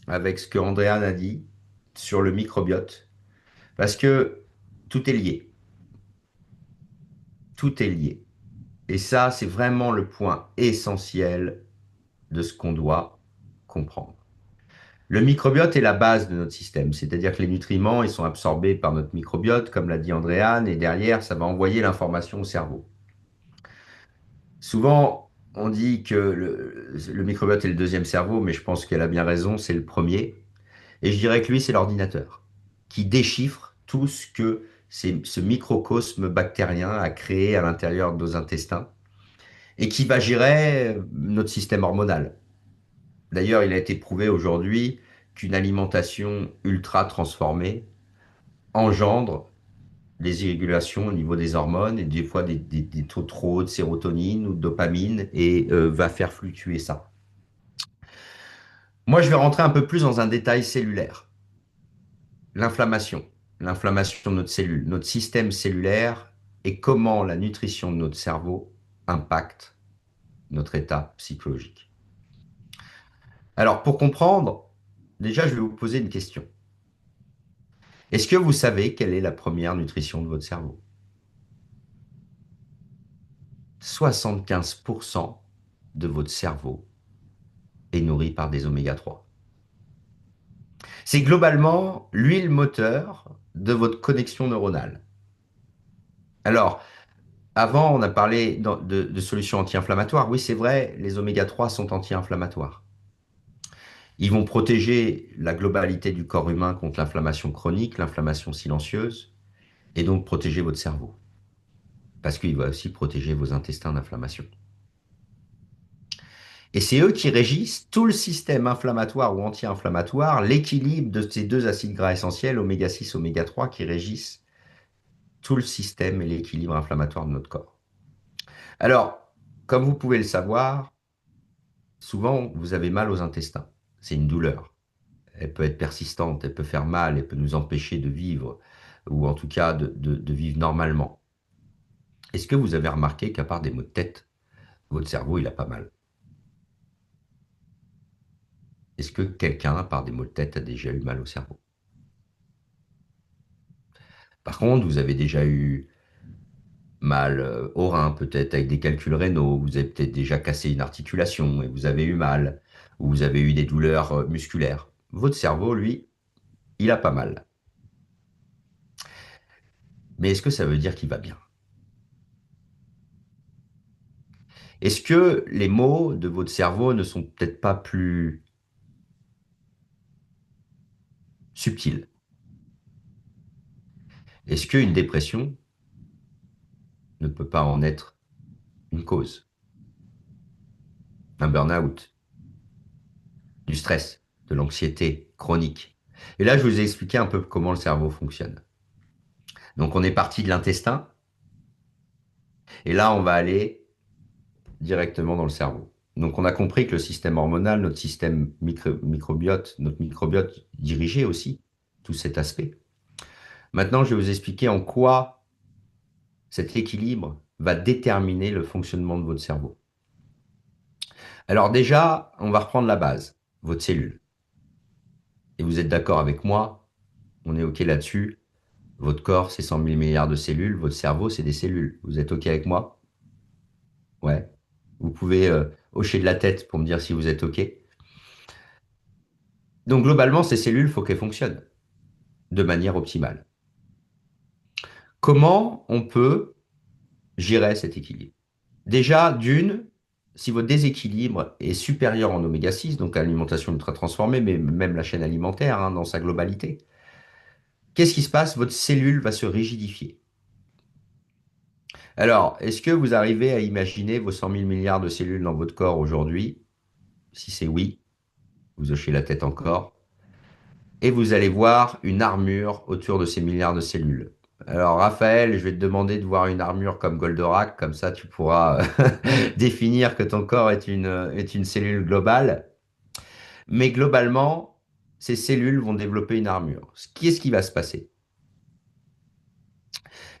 avec ce que Andréane a dit sur le microbiote parce que tout est lié. Tout est lié. Et ça, c'est vraiment le point essentiel de ce qu'on doit comprendre. Le microbiote est la base de notre système, c'est-à-dire que les nutriments, ils sont absorbés par notre microbiote, comme l'a dit Andréane, et derrière, ça va envoyer l'information au cerveau. Souvent, on dit que le microbiote est le deuxième cerveau, mais je pense qu'elle a bien raison, c'est le premier. Et je dirais que lui, c'est l'ordinateur qui déchiffre tout ce que ce microcosme bactérien a créé à l'intérieur de nos intestins et qui va gérer notre système hormonal. D'ailleurs, il a été prouvé aujourd'hui qu'une alimentation ultra transformée engendre des irrégulations au niveau des hormones et des fois des taux trop hauts de sérotonine ou de dopamine et va faire fluctuer ça. Moi, je vais rentrer un peu plus dans un détail cellulaire. L'inflammation. L'inflammation de notre cellule, notre système cellulaire et comment la nutrition de notre cerveau impacte notre état psychologique. Alors, pour comprendre, déjà, je vais vous poser une question. Est-ce que vous savez quelle est la première nutrition de votre cerveau? 75% de votre cerveau est nourri par des oméga 3. C'est globalement l'huile moteur de votre connexion neuronale. Alors, avant, on a parlé de solutions anti-inflammatoires. Oui, c'est vrai, les oméga 3 sont anti-inflammatoires. Ils vont protéger la globalité du corps humain contre l'inflammation chronique, l'inflammation silencieuse, et donc protéger votre cerveau. Parce qu'il va aussi protéger vos intestins d'inflammation. Et c'est eux qui régissent tout le système inflammatoire ou anti-inflammatoire, l'équilibre de ces deux acides gras essentiels, oméga 6, oméga 3, qui régissent tout le système et l'équilibre inflammatoire de notre corps. Alors, comme vous pouvez le savoir, souvent vous avez mal aux intestins. C'est une douleur. Elle peut être persistante, elle peut faire mal, elle peut nous empêcher de vivre, ou en tout cas de vivre normalement. Est-ce que vous avez remarqué qu'à part des maux de tête, votre cerveau, il a pas mal? Est-ce que quelqu'un, par des maux de tête, a déjà eu mal au cerveau? Par contre, vous avez déjà eu mal au rein, peut-être avec des calculs rénaux, vous avez peut-être déjà cassé une articulation et vous avez eu mal, ou vous avez eu des douleurs musculaires. Votre cerveau, lui, il a pas mal. Mais est-ce que ça veut dire qu'il va bien? Est-ce que les maux de votre cerveau ne sont peut-être pas plus subtils? Est-ce qu'une dépression ne peut pas en être une cause? Un burn-out, du stress, de l'anxiété chronique. Et là, je vous ai expliqué un peu comment le cerveau fonctionne. Donc, on est parti de l'intestin, et là, on va aller directement dans le cerveau. Donc, on a compris que le système hormonal, notre système microbiote, notre microbiote dirigeait aussi tout cet aspect. Maintenant, je vais vous expliquer en quoi cet équilibre va déterminer le fonctionnement de votre cerveau. Alors déjà, on va reprendre la base, votre cellule. Et vous êtes d'accord avec moi, on est OK là-dessus. Votre corps, c'est 100 000 milliards de cellules. Votre cerveau, c'est des cellules. Vous êtes OK avec moi? Ouais. Vous pouvez hocher de la tête pour me dire si vous êtes OK. Donc globalement, ces cellules, il faut qu'elles fonctionnent de manière optimale. Comment on peut gérer cet équilibre? Déjà, d'une, si votre déséquilibre est supérieur en oméga 6, donc alimentation ultra transformée, mais même la chaîne alimentaire dans sa globalité, qu'est-ce qui se passe? Votre cellule va se rigidifier. Alors, est-ce que vous arrivez à imaginer vos 100 000 milliards de cellules dans votre corps aujourd'hui? Si c'est oui, vous hochez la tête encore. Et vous allez voir une armure autour de ces milliards de cellules. Alors, Raphaël, je vais te demander de voir une armure comme Goldorak, comme ça tu pourras définir que ton corps est une cellule globale. Mais globalement, ces cellules vont développer une armure. Qu'est-ce qui va se passer?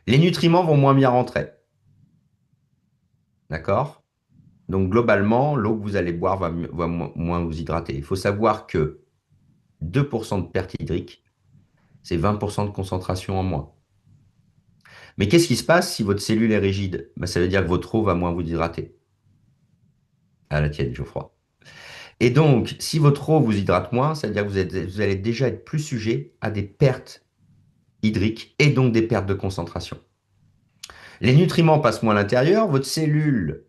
Les nutriments vont moins bien rentrer. D'accord? Donc globalement, l'eau que vous allez boire va moins vous hydrater. Il faut savoir que 2% de perte hydrique C'est 20% de concentration en moins. Mais qu'est-ce qui se passe si votre cellule est rigide? Ben, ça veut dire que votre eau va moins vous hydrater. À la tienne, Geoffroy. Et donc, si votre eau vous hydrate moins, ça veut dire que vous allez déjà être plus sujet à des pertes hydriques et donc des pertes de concentration. Les nutriments passent moins à l'intérieur, votre cellule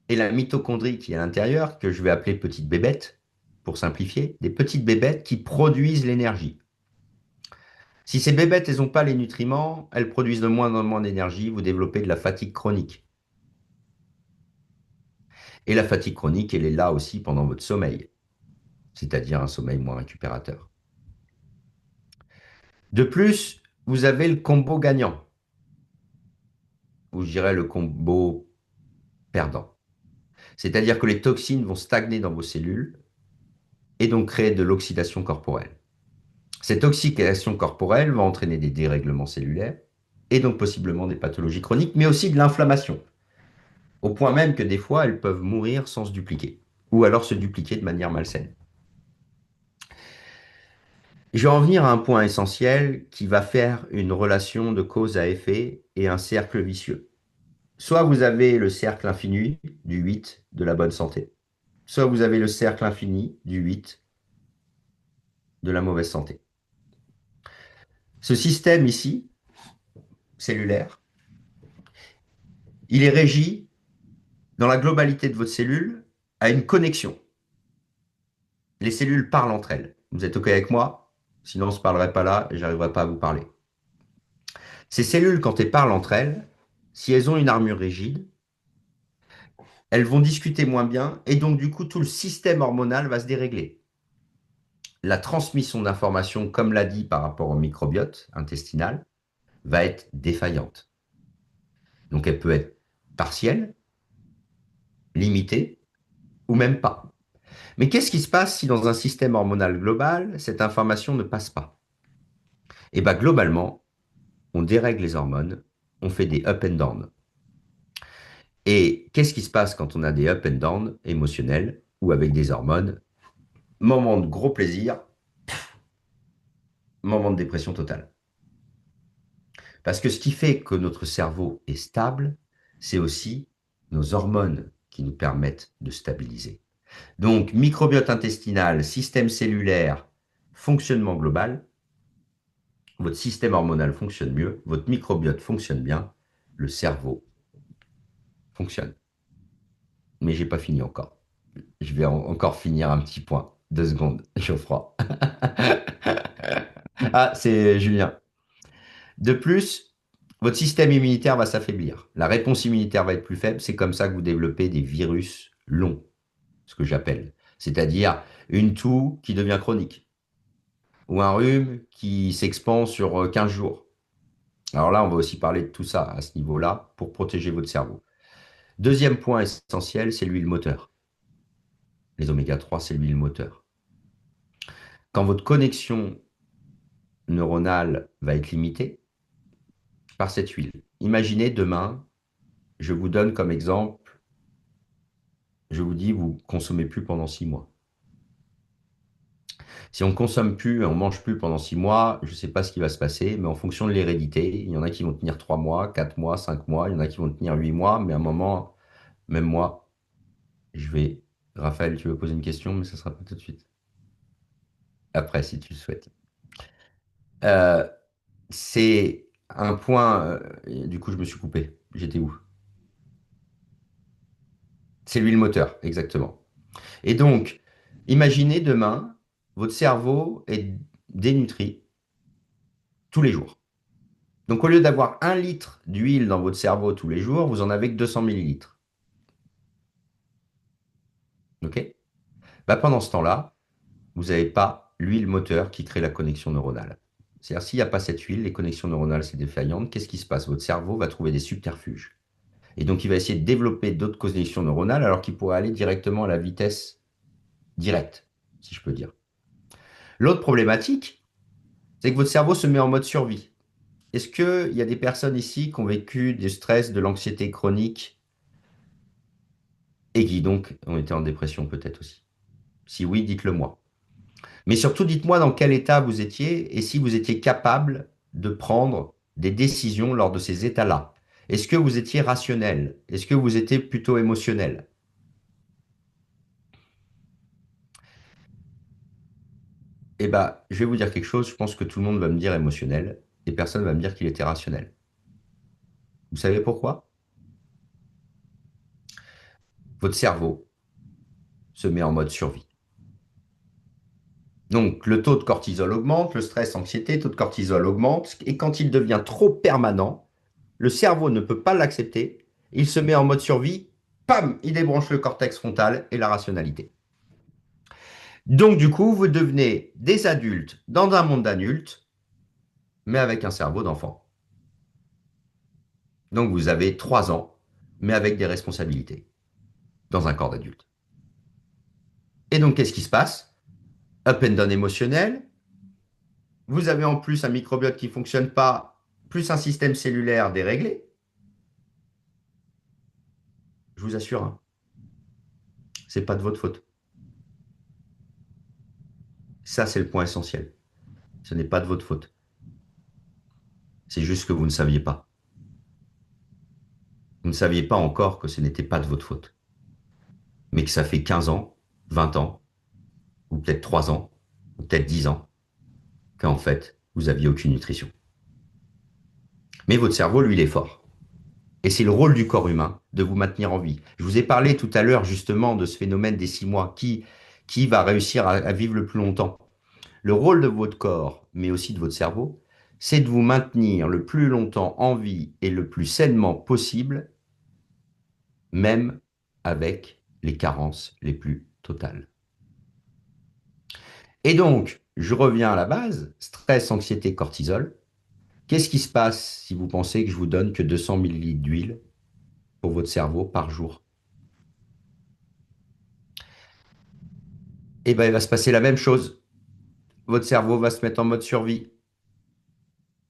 et la mitochondrie qui est à l'intérieur, que je vais appeler petites bébêtes, pour simplifier, des petites bébêtes qui produisent l'énergie. Si ces bébêtes, elles n'ont pas les nutriments, elles produisent de moins en moins d'énergie, vous développez de la fatigue chronique. Et la fatigue chronique, elle est là aussi pendant votre sommeil, c'est-à-dire un sommeil moins récupérateur. De plus, vous avez le combo gagnant, ou je dirais le combo perdant. C'est-à-dire que les toxines vont stagner dans vos cellules et donc créer de l'oxydation corporelle. Cette oxydation corporelle va entraîner des dérèglements cellulaires et donc possiblement des pathologies chroniques, mais aussi de l'inflammation, au point même que des fois, elles peuvent mourir sans se dupliquer, ou alors se dupliquer de manière malsaine. Je vais en venir à un point essentiel qui va faire une relation de cause à effet et un cercle vicieux. Soit vous avez le cercle infini du 8 de la bonne santé, soit vous avez le cercle infini du 8 de la mauvaise santé. Ce système ici, cellulaire, il est régi dans la globalité de votre cellule à une connexion. Les cellules parlent entre elles. Vous êtes OK avec moi? Sinon, on ne se parlerait pas là et je n'arriverai pas à vous parler. Ces cellules, quand elles parlent entre elles, si elles ont une armure rigide, elles vont discuter moins bien et donc du coup, tout le système hormonal va se dérégler. La transmission d'informations, comme l'a dit par rapport au microbiote intestinal, va être défaillante. Donc elle peut être partielle, limitée ou même pas. Mais qu'est-ce qui se passe si dans un système hormonal global, cette information ne passe pas? Eh bien globalement, on dérègle les hormones, on fait des up and down. Et qu'est-ce qui se passe quand on a des up and down émotionnels ou avec des hormones? Moment de gros plaisir, moment de dépression totale. Parce que ce qui fait que notre cerveau est stable, c'est aussi nos hormones qui nous permettent de stabiliser. Donc, microbiote intestinal, système cellulaire, fonctionnement global, votre système hormonal fonctionne mieux, votre microbiote fonctionne bien, le cerveau fonctionne. Mais j'ai pas fini encore. Je vais encore finir un petit point. 2 secondes, Geoffroy. Ah, c'est Julien. De plus, votre système immunitaire va s'affaiblir. La réponse immunitaire va être plus faible. C'est comme ça que vous développez des virus longs, ce que j'appelle. C'est-à-dire une toux qui devient chronique ou un rhume qui s'expand sur 15 jours. Alors là, on va aussi parler de tout ça à ce niveau-là pour protéger votre cerveau. Deuxième point essentiel, c'est l'huile moteur. Les oméga 3, c'est l'huile moteur. Quand votre connexion neuronale va être limitée par cette huile, imaginez demain, je vous donne comme exemple, je vous dis, vous ne consommez plus pendant 6 mois. Si on ne consomme plus, on ne mange plus pendant 6 mois, je ne sais pas ce qui va se passer, mais en fonction de l'hérédité, il y en a qui vont tenir 3 mois, 4 mois, 5 mois, il y en a qui vont tenir 8 mois, mais à un moment, même moi, je vais... Raphaël, tu veux poser une question, mais ça ne sera pas tout de suite. Après, si tu le souhaites. C'est un point... du coup, je me suis coupé. J'étais où? C'est l'huile moteur, exactement. Et donc, imaginez demain, votre cerveau est dénutri tous les jours. Donc, au lieu d'avoir 1 litre d'huile dans votre cerveau tous les jours, vous en avez que 200 millilitres. OK? Bah, pendant ce temps-là, vous n'avez pas l'huile moteur qui crée la connexion neuronale. C'est-à-dire, s'il n'y a pas cette huile, les connexions neuronales, c'est défaillante. Qu'est-ce qui se passe? Votre cerveau va trouver des subterfuges. Et donc, il va essayer de développer d'autres connexions neuronales alors qu'il pourrait aller directement à la vitesse directe, si je peux dire. L'autre problématique, c'est que votre cerveau se met en mode survie. Est-ce qu'il y a des personnes ici qui ont vécu du stress, de l'anxiété chronique et qui donc ont été en dépression peut-être aussi? Si oui, dites-le moi. Mais surtout, dites-moi dans quel état vous étiez et si vous étiez capable de prendre des décisions lors de ces états-là. Est-ce que vous étiez rationnel? Est-ce que vous étiez plutôt émotionnel? Eh bien, je vais vous dire quelque chose, je pense que tout le monde va me dire émotionnel et personne ne va me dire qu'il était rationnel. Vous savez pourquoi? Votre cerveau se met en mode survie. Donc, le taux de cortisol augmente, le stress, anxiété, le taux de cortisol augmente, et quand il devient trop permanent, le cerveau ne peut pas l'accepter, il se met en mode survie, pam, il débranche le cortex frontal et la rationalité. Donc, du coup, vous devenez des adultes dans un monde d'adultes, mais avec un cerveau d'enfant. Donc, vous avez 3 ans, mais avec des responsabilités, dans un corps d'adulte. Et donc, qu'est-ce qui se passe? Up and down émotionnel. Vous avez en plus un microbiote qui ne fonctionne pas, plus un système cellulaire déréglé. Je vous assure, hein, c'est pas de votre faute. Ça, c'est le point essentiel. Ce n'est pas de votre faute. C'est juste que vous ne saviez pas. Vous ne saviez pas encore que ce n'était pas de votre faute. Mais que ça fait 15 ans, 20 ans, ou peut-être 3 ans, ou peut-être 10 ans, qu'en fait, vous n'aviez aucune nutrition. Mais votre cerveau, lui, il est fort. Et c'est le rôle du corps humain de vous maintenir en vie. Je vous ai parlé tout à l'heure justement de ce phénomène des 6 mois. Qui va réussir à vivre le plus longtemps? Le rôle de votre corps, mais aussi de votre cerveau, c'est de vous maintenir le plus longtemps en vie et le plus sainement possible, même avec les carences les plus totales. Et donc, je reviens à la base, stress, anxiété, cortisol. Qu'est-ce qui se passe si vous pensez que je vous donne que 200 ml d'huile pour votre cerveau par jour? Eh bien, il va se passer la même chose. Votre cerveau va se mettre en mode survie.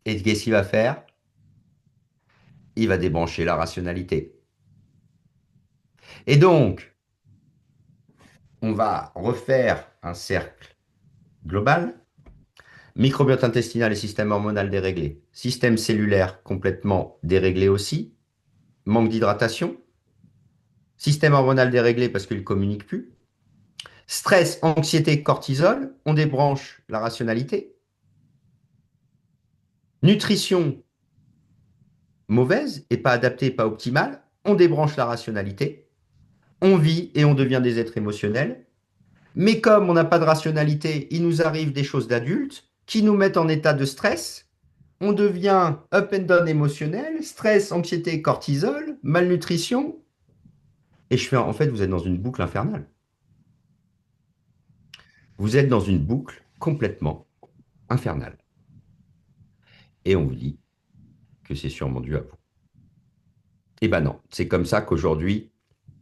Et qu'est-ce qu'il va faire? Il va débrancher la rationalité. Et donc, on va refaire un cercle global. Microbiote intestinal et système hormonal déréglé. Système cellulaire complètement déréglé aussi. Manque d'hydratation. Système hormonal déréglé parce qu'il ne communique plus. Stress, anxiété, cortisol. On débranche la rationalité. Nutrition mauvaise et pas adaptée, pas optimale. On débranche la rationalité. On vit et on devient des êtres émotionnels. Mais comme on n'a pas de rationalité, il nous arrive des choses d'adultes qui nous mettent en état de stress. On devient up and down émotionnel, stress, anxiété, cortisol, malnutrition. Et en fait, vous êtes dans une boucle infernale. Vous êtes dans une boucle complètement infernale. Et on vous dit que c'est sûrement dû à vous. Eh ben non, c'est comme ça qu'aujourd'hui,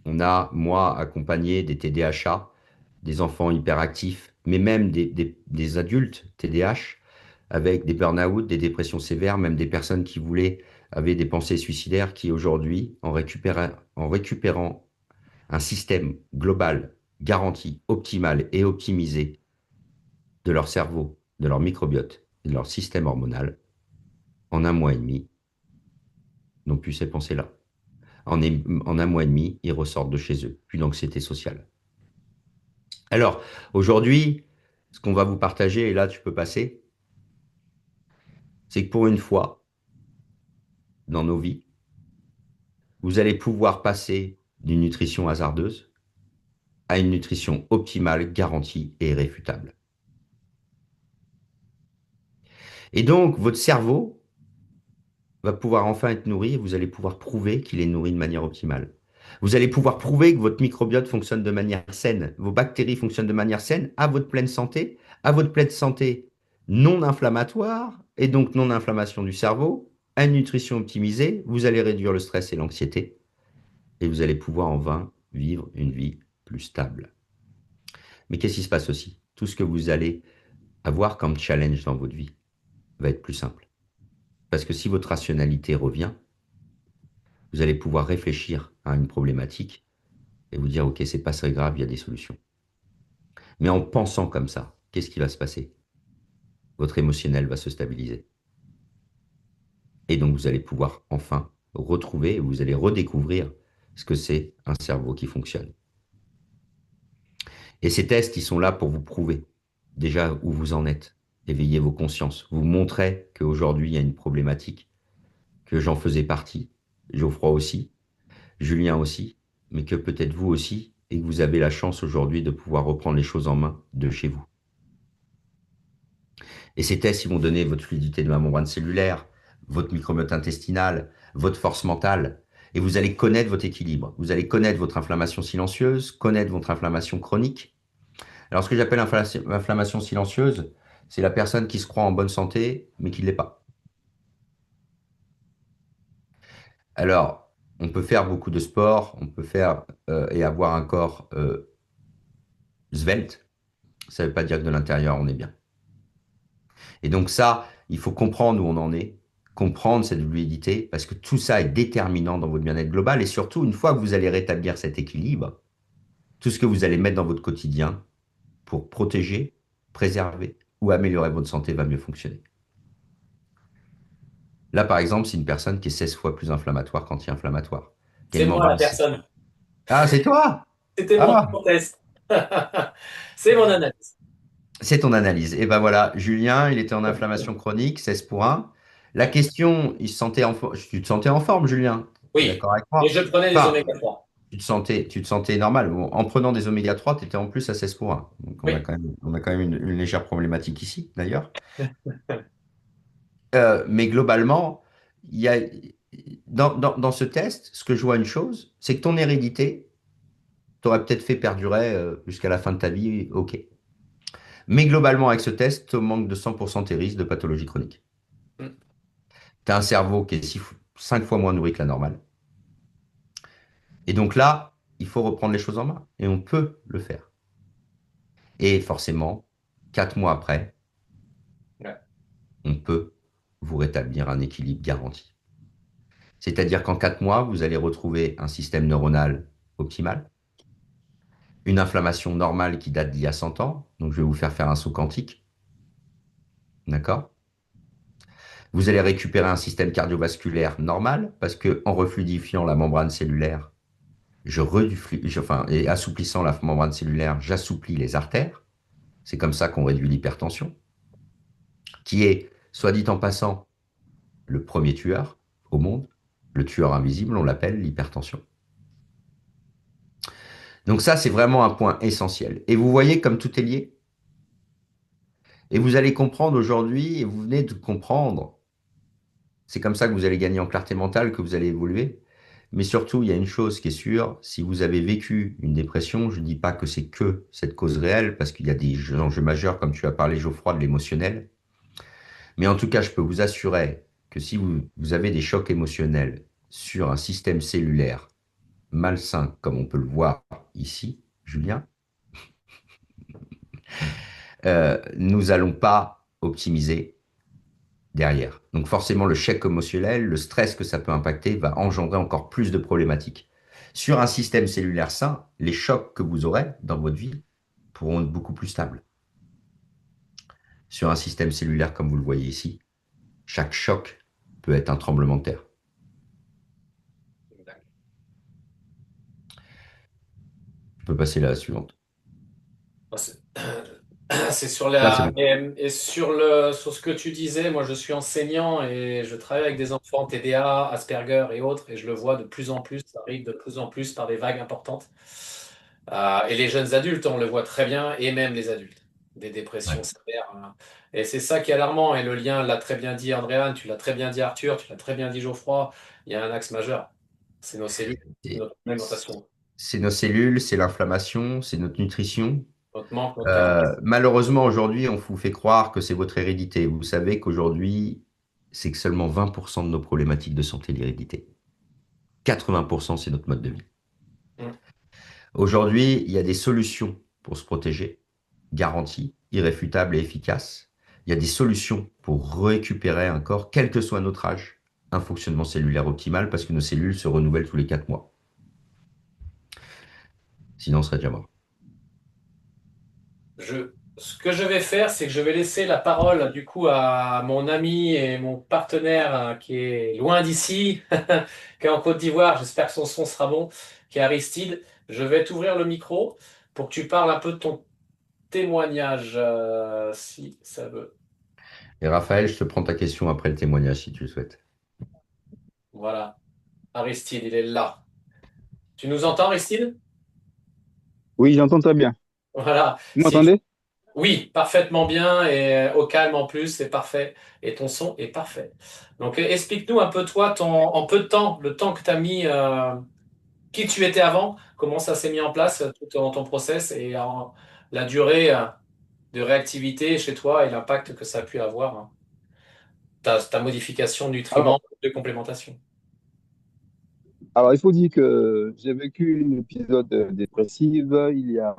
on a, moi, accompagné des TDAH, des enfants hyperactifs, mais même des adultes TDAH, avec des burn-out, des dépressions sévères, même des personnes qui avaient des pensées suicidaires, qui aujourd'hui, en récupérant un système global, garanti, optimal et optimisé de leur cerveau, de leur microbiote et de leur système hormonal, en 1 mois et demi, n'ont plus ces pensées-là. En 1 mois et demi, ils ressortent de chez eux, plus d'anxiété sociale. Alors, aujourd'hui, ce qu'on va vous partager, et là tu peux passer, c'est que pour une fois, dans nos vies, vous allez pouvoir passer d'une nutrition hasardeuse à une nutrition optimale, garantie et irréfutable. Et donc, votre cerveau va pouvoir enfin être nourri et vous allez pouvoir prouver qu'il est nourri de manière optimale. Vous allez pouvoir prouver que votre microbiote fonctionne de manière saine, vos bactéries fonctionnent de manière saine, à votre pleine santé non inflammatoire, et donc non inflammation du cerveau, à une nutrition optimisée, vous allez réduire le stress et l'anxiété, et vous allez pouvoir enfin vivre une vie plus stable. Mais qu'est-ce qui se passe aussi? Tout ce que vous allez avoir comme challenge dans votre vie va être plus simple. Parce que si votre rationalité revient, vous allez pouvoir réfléchir à une problématique et vous dire, OK, c'est pas très grave, il y a des solutions. Mais en pensant comme ça, qu'est-ce qui va se passer? Votre émotionnel va se stabiliser. Et donc, vous allez pouvoir enfin retrouver, vous allez redécouvrir ce que c'est un cerveau qui fonctionne. Et ces tests, ils sont là pour vous prouver déjà où vous en êtes, éveiller vos consciences, vous montrer qu'aujourd'hui, il y a une problématique, que j'en faisais partie, Geoffroy aussi, Julien aussi, mais que peut-être vous aussi, et que vous avez la chance aujourd'hui de pouvoir reprendre les choses en main de chez vous. Et ces tests, ils vont donner votre fluidité de la membrane cellulaire, votre microbiote intestinal, votre force mentale, et vous allez connaître votre équilibre. Vous allez connaître votre inflammation silencieuse, connaître votre inflammation chronique. Alors, ce que j'appelle inflammation silencieuse, c'est la personne qui se croit en bonne santé, mais qui ne l'est pas. Alors, on peut faire beaucoup de sport, on peut faire et avoir un corps svelte. Ça ne veut pas dire que de l'intérieur, on est bien. Et donc ça, il faut comprendre où on en est, comprendre cette fluidité, parce que tout ça est déterminant dans votre bien-être global. Et surtout, une fois que vous allez rétablir cet équilibre, tout ce que vous allez mettre dans votre quotidien pour protéger, préserver ou améliorer votre santé va mieux fonctionner. Là, par exemple, c'est une personne qui est 16 fois plus inflammatoire qu'anti-inflammatoire. C'est moi la personne. Ah, c'est toi? C'était mon Ah, test. C'est mon analyse. c'est ton analyse. Et ben voilà, Julien, il était en inflammation chronique, 16 pour 1. La question, tu te sentais en forme, Julien? Tu es Oui, d'accord avec et moi? je prenais les Enfin, oméga 3. tu te sentais normal. Bon, en prenant des oméga 3, tu étais en plus à 16 pour 1. Donc Oui, on a quand même une légère problématique ici, d'ailleurs. Mais globalement, il y a, dans ce test, ce que je vois une chose, c'est que ton hérédité t'aurait peut-être fait perdurer jusqu'à la fin de ta vie, ok. Mais globalement, avec ce test, tu manques de 100% tes risques de pathologie chronique. Mm. Tu as un cerveau qui est 5 fois moins nourri que la normale. Et donc là, il faut reprendre les choses en main. Et on peut le faire. Et forcément, 4 mois après, Ouais. on peut vous rétablir un équilibre garanti. C'est-à-dire qu'en 4 mois, vous allez retrouver un système neuronal optimal, une inflammation normale qui date d'il y a 100 ans. Donc, je vais vous faire un saut quantique. D'accord? Vous allez récupérer un système cardiovasculaire normal parce que en refluidifiant la membrane cellulaire, et assouplissant la membrane cellulaire, j'assouplis les artères. C'est comme ça qu'on réduit l'hypertension, qui est, soit dit en passant, le premier tueur au monde. Le tueur invisible, on l'appelle l'hypertension. Donc ça, c'est vraiment un point essentiel. Et vous voyez comme tout est lié. Et vous allez comprendre aujourd'hui, et vous venez de comprendre, c'est comme ça que vous allez gagner en clarté mentale, que vous allez évoluer. Mais surtout, il y a une chose qui est sûre, si vous avez vécu une dépression, je ne dis pas que c'est que cette cause réelle, parce qu'il y a des enjeux majeurs, comme tu as parlé, Geoffroy, de l'émotionnel. Mais en tout cas, je peux vous assurer que si vous avez des chocs émotionnels sur un système cellulaire malsain, comme on peut le voir ici, Julien, nous n'allons pas optimiser derrière. Donc forcément, le choc émotionnel, le stress que ça peut impacter va engendrer encore plus de problématiques. Sur un système cellulaire sain, les chocs que vous aurez dans votre vie pourront être beaucoup plus stables. Sur un système cellulaire comme vous le voyez ici, chaque choc peut être un tremblement de terre. Je peux passer à la suivante. C'est sur Là, c'est la bon. et sur ce que tu disais, moi je suis enseignant et je travaille avec des enfants TDA, Asperger et autres, et je le vois de plus en plus, ça arrive de plus en plus par des vagues importantes. Et les jeunes adultes, on le voit très bien, et même les adultes, des dépressions Ouais. sévères, hein. Et c'est ça qui est alarmant. Et le lien, l'a très bien dit Andréane, tu l'as très bien dit Arthur, tu l'as très bien dit Geoffroy, il y a un axe majeur. C'est nos cellules, c'est Et notre alimentation, c'est nos cellules, c'est l'inflammation, c'est notre nutrition. notre manque, notre carence. Malheureusement, aujourd'hui, on vous fait croire que c'est votre hérédité. Vous savez qu'aujourd'hui, c'est que seulement 20% de nos problématiques de santé l'hérédité. 80%, c'est notre mode de vie. Mm. Aujourd'hui, il y a des solutions pour se protéger, garanties, irréfutables et efficaces. Il y a des solutions pour récupérer un corps, quel que soit notre âge, un fonctionnement cellulaire optimal, parce que nos cellules se renouvellent tous les 4 mois. Sinon, on serait déjà mort. Je Ce que je vais faire, c'est que je vais laisser la parole du coup à mon ami et mon partenaire qui est loin d'ici, qui est en Côte d'Ivoire. J'espère que son son sera bon, qui est Aristide. Je vais t'ouvrir le micro pour que tu parles un peu de ton témoignage, si ça veut. Et Raphaël, je te prends ta question après le témoignage si tu le souhaites. Voilà. Aristide, il est là. Tu nous entends, Aristide? Oui, j'entends très bien. Voilà. Vous m'entendez? Oui, parfaitement bien et au calme en plus, c'est parfait. Et ton son est parfait. Donc, explique-nous un peu toi, en peu de temps, le temps que tu as mis, qui tu étais avant, comment ça s'est mis en place, tout ton process et la durée de réactivité chez toi et l'impact que ça a pu avoir, hein, ta modification Alors, nutriments de complémentation. alors, il faut dire que j'ai vécu un épisode dépressif il y a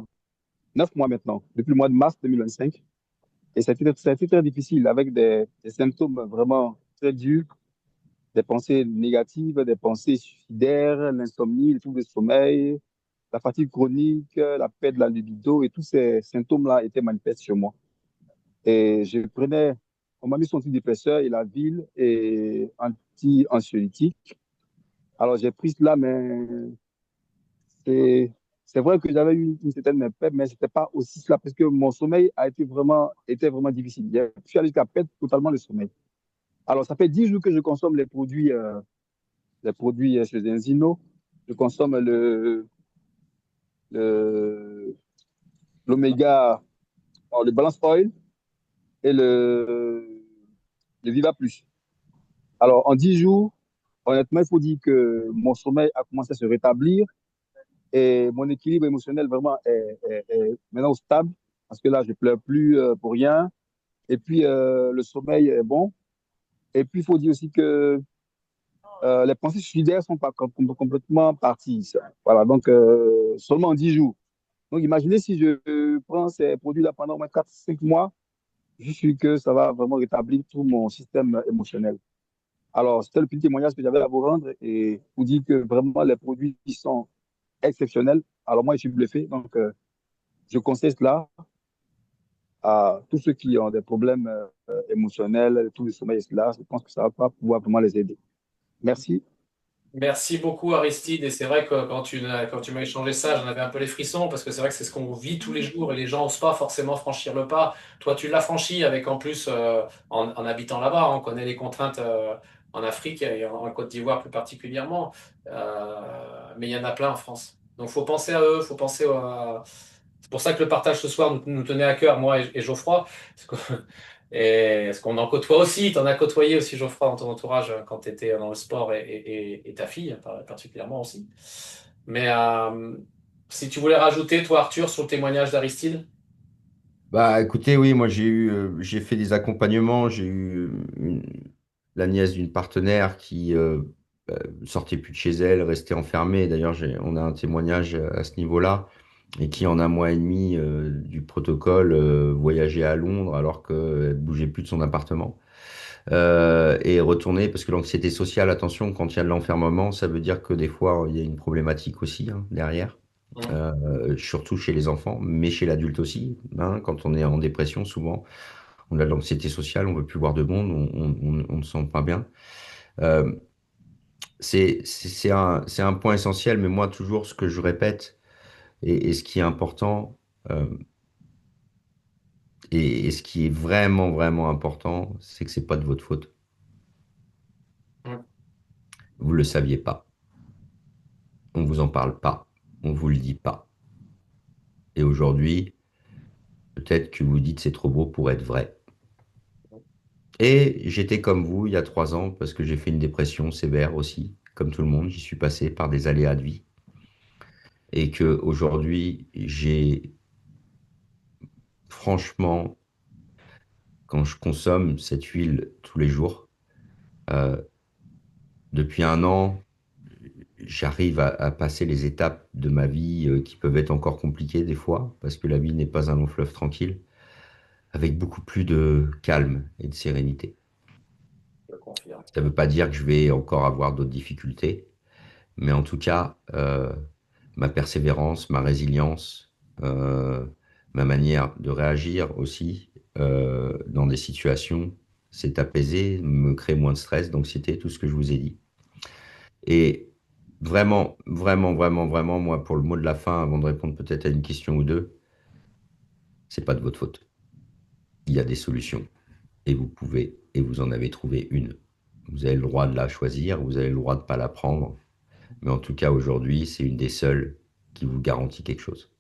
9 mois maintenant, depuis le mois de mars 2025. Et ça a été très difficile avec des symptômes vraiment très durs, des pensées négatives, des pensées suicidaires, l'insomnie, le trouble de sommeil, la fatigue chronique, la perte de la libido et tous ces symptômes-là étaient manifestes sur moi. Et on m'a mis son antidépresseur et la ville et anti-anxiolytique. Alors, j'ai pris cela, mais c'est, c'est vrai que j'avais eu une certaine paix, mais c'était pas aussi cela parce que mon sommeil était vraiment difficile. Je suis allé jusqu'à perdre totalement le sommeil. Alors, ça fait 10 jours que je consomme les produits chez Enzino. Je consomme le, l'Oméga, le Balance Oil et le Viva Plus. Alors, en 10 jours, honnêtement, il faut dire que mon sommeil a commencé à se rétablir. Et mon équilibre émotionnel vraiment est maintenant stable parce que là, je ne pleure plus pour rien. Et puis, le sommeil est bon. Et puis, il faut dire aussi que les pensées suicidaires sont pas complètement parties. Voilà, donc seulement en 10 jours. Donc, imaginez si je prends ces produits-là pendant au moins 4 5 mois, je suis que ça va vraiment rétablir tout mon système émotionnel. Alors, c'était le petit témoignage que j'avais à vous rendre et vous dire que vraiment les produits sont exceptionnels. Alors, moi, je suis bluffé. Donc, je conseille cela à tous ceux qui ont des problèmes émotionnels, tout le sommeil, cela. Je pense que ça va pouvoir vraiment les aider. Merci. Merci beaucoup Aristide et c'est vrai que quand tu m'as échangé ça, j'en avais un peu les frissons parce que c'est vrai que c'est ce qu'on vit tous les jours et les gens n'osent pas forcément franchir le pas. Toi, tu l'as franchi avec en plus en habitant là-bas, hein. On connaît les contraintes en Afrique et en Côte d'Ivoire plus particulièrement. Mais il y en a plein en France. Donc faut penser à eux, faut penser à... C'est pour ça que le partage ce soir nous tenait à cœur, moi et Geoffroy. Et est-ce qu'on en côtoie aussi? Tu en as côtoyé aussi, Geoffroy, dans ton entourage quand tu étais dans le sport et ta fille, particulièrement aussi. Mais si tu voulais rajouter, toi, Arthur, sur le témoignage d'Aristide? Bah écoutez, oui, moi j'ai fait des accompagnements, j'ai eu la nièce d'une partenaire qui sortait plus de chez elle, restait enfermée. D'ailleurs, on a un témoignage à ce niveau-là et qui en un mois et demi du protocole voyageait à Londres alors qu'elle bougeait plus de son appartement. Et retourner, parce que l'anxiété sociale, attention, quand il y a de l'enfermement, ça veut dire que des fois, il y a une problématique aussi hein, derrière, Hum. surtout chez les enfants, mais chez l'adulte aussi. Hein, quand on est en dépression, souvent, on a de l'anxiété sociale, on veut plus voir de monde, on ne se sent pas bien. Euh, c'est un point essentiel, mais moi, toujours, ce que je répète, et ce qui est important, euh, et ce qui est vraiment, vraiment important, c'est que c'est pas de votre faute. Hum. Vous le saviez pas. On vous en parle pas. On vous le dit pas. Et aujourd'hui, peut-être que vous dites c'est trop beau pour être vrai. Et j'étais comme vous il y a 3 ans parce que j'ai fait une dépression sévère aussi, comme tout le monde. J'y suis passé par des aléas de vie. Et que aujourd'hui, franchement, quand je consomme cette huile tous les jours, euh, depuis un an, j'arrive à passer les étapes de ma vie qui peuvent être encore compliquées des fois, parce que la vie n'est pas un long fleuve tranquille, avec beaucoup plus de calme et de sérénité. Je confirme. Ça ne veut pas dire que je vais encore avoir d'autres difficultés, mais en tout cas, ma persévérance, ma résilience, Ma manière de réagir aussi dans des situations, c'est t'apaiser, me créer moins de stress, d'anxiété, tout ce que je vous ai dit. Et vraiment, vraiment, vraiment, vraiment, moi, pour le mot de la fin, avant de répondre peut-être à une question ou deux, c'est pas de votre faute. Il y a des solutions et vous pouvez, et vous en avez trouvé une. Vous avez le droit de la choisir, vous avez le droit de ne pas la prendre, mais en tout cas, aujourd'hui, c'est une des seules qui vous garantit quelque chose.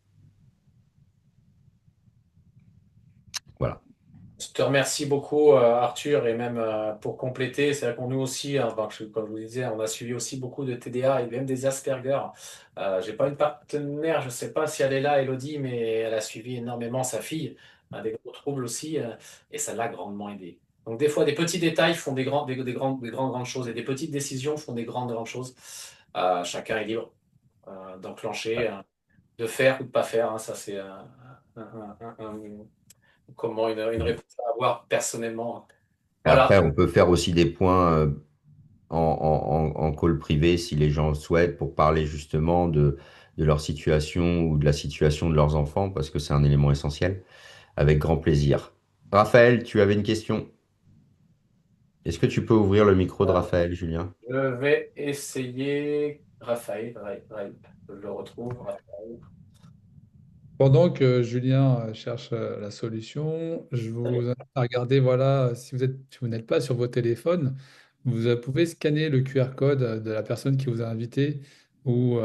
Voilà. Je te remercie beaucoup, Arthur, et même pour compléter, c'est vrai qu'on nous aussi, hein, comme je vous disais, on a suivi aussi beaucoup de TDA et même des Asperger. J'ai pas une partenaire, je sais pas si elle est là, Elodie, mais elle a suivi énormément sa fille, des gros troubles aussi, et ça l'a grandement aidé. Donc des fois, des petits détails font grandes choses, et des petites décisions font des grandes choses. Chacun est libre d'enclencher, de faire ou de pas faire, hein, ça c'est comment une réponse à avoir personnellement. Et Voilà. après, on peut faire aussi des points en call privé si les gens le souhaitent pour parler justement de leur situation ou de la situation de leurs enfants, parce que c'est un élément essentiel, avec grand plaisir. Raphaël, tu avais une question? Est-ce que tu peux ouvrir le micro de Raphaël, Julien? Je vais essayer. Raphaël, je le retrouve. Raphaël. Pendant que Julien cherche la solution, je vous invite à regarder, voilà, si vous n'êtes pas sur vos téléphones, vous pouvez scanner le QR code de la personne qui vous a invité ou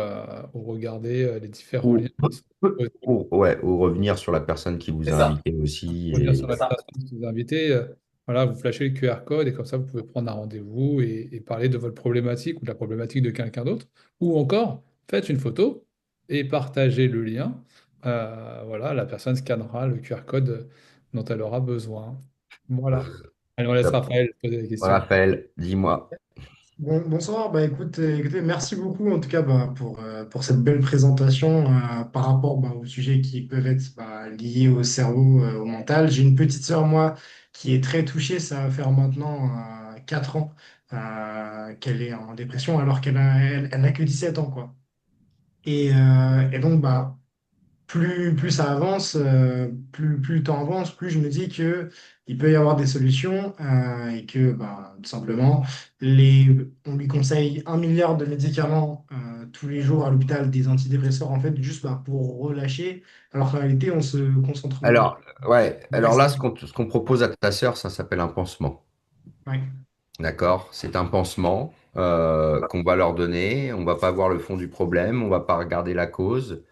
regarder les différents liens Ou, qui sont proposés. ouais, ou revenir sur la personne qui vous C'est a ça. invité aussi. Pour venir sur C'est la ça. personne qui vous a invité, voilà, vous flashez le QR code et comme ça, vous pouvez prendre un rendez-vous et parler de votre problématique ou de la problématique de quelqu'un d'autre. Ou encore, faites une photo et partagez le lien. Voilà, la personne scannera le QR code dont elle aura besoin. Voilà. Allez, on laisse Top. Raphaël poser des questions. Raphaël, dis-moi. Bonsoir, écoutez, merci beaucoup en tout cas pour cette belle présentation par rapport aux sujets qui peuvent être liés au cerveau, au mental. J'ai une petite sœur, moi, qui est très touchée, ça va faire maintenant 4 ans qu'elle est en dépression alors elle n'a que 17 ans, quoi. Et donc, plus ça avance, plus le temps avance, plus je me dis que il peut y avoir des solutions et que tout simplement, on lui conseille 1 milliard de médicaments tous les jours à l'hôpital, des antidépresseurs, en fait, juste pour relâcher, alors qu'en réalité, on se concentre. Alors, ouais, alors Reste- là, ce qu'on propose à ta sœur, ça s'appelle un pansement. ouais, D'accord? C'est un pansement qu'on va leur donner. On va pas voir le fond du problème, on va pas regarder la cause.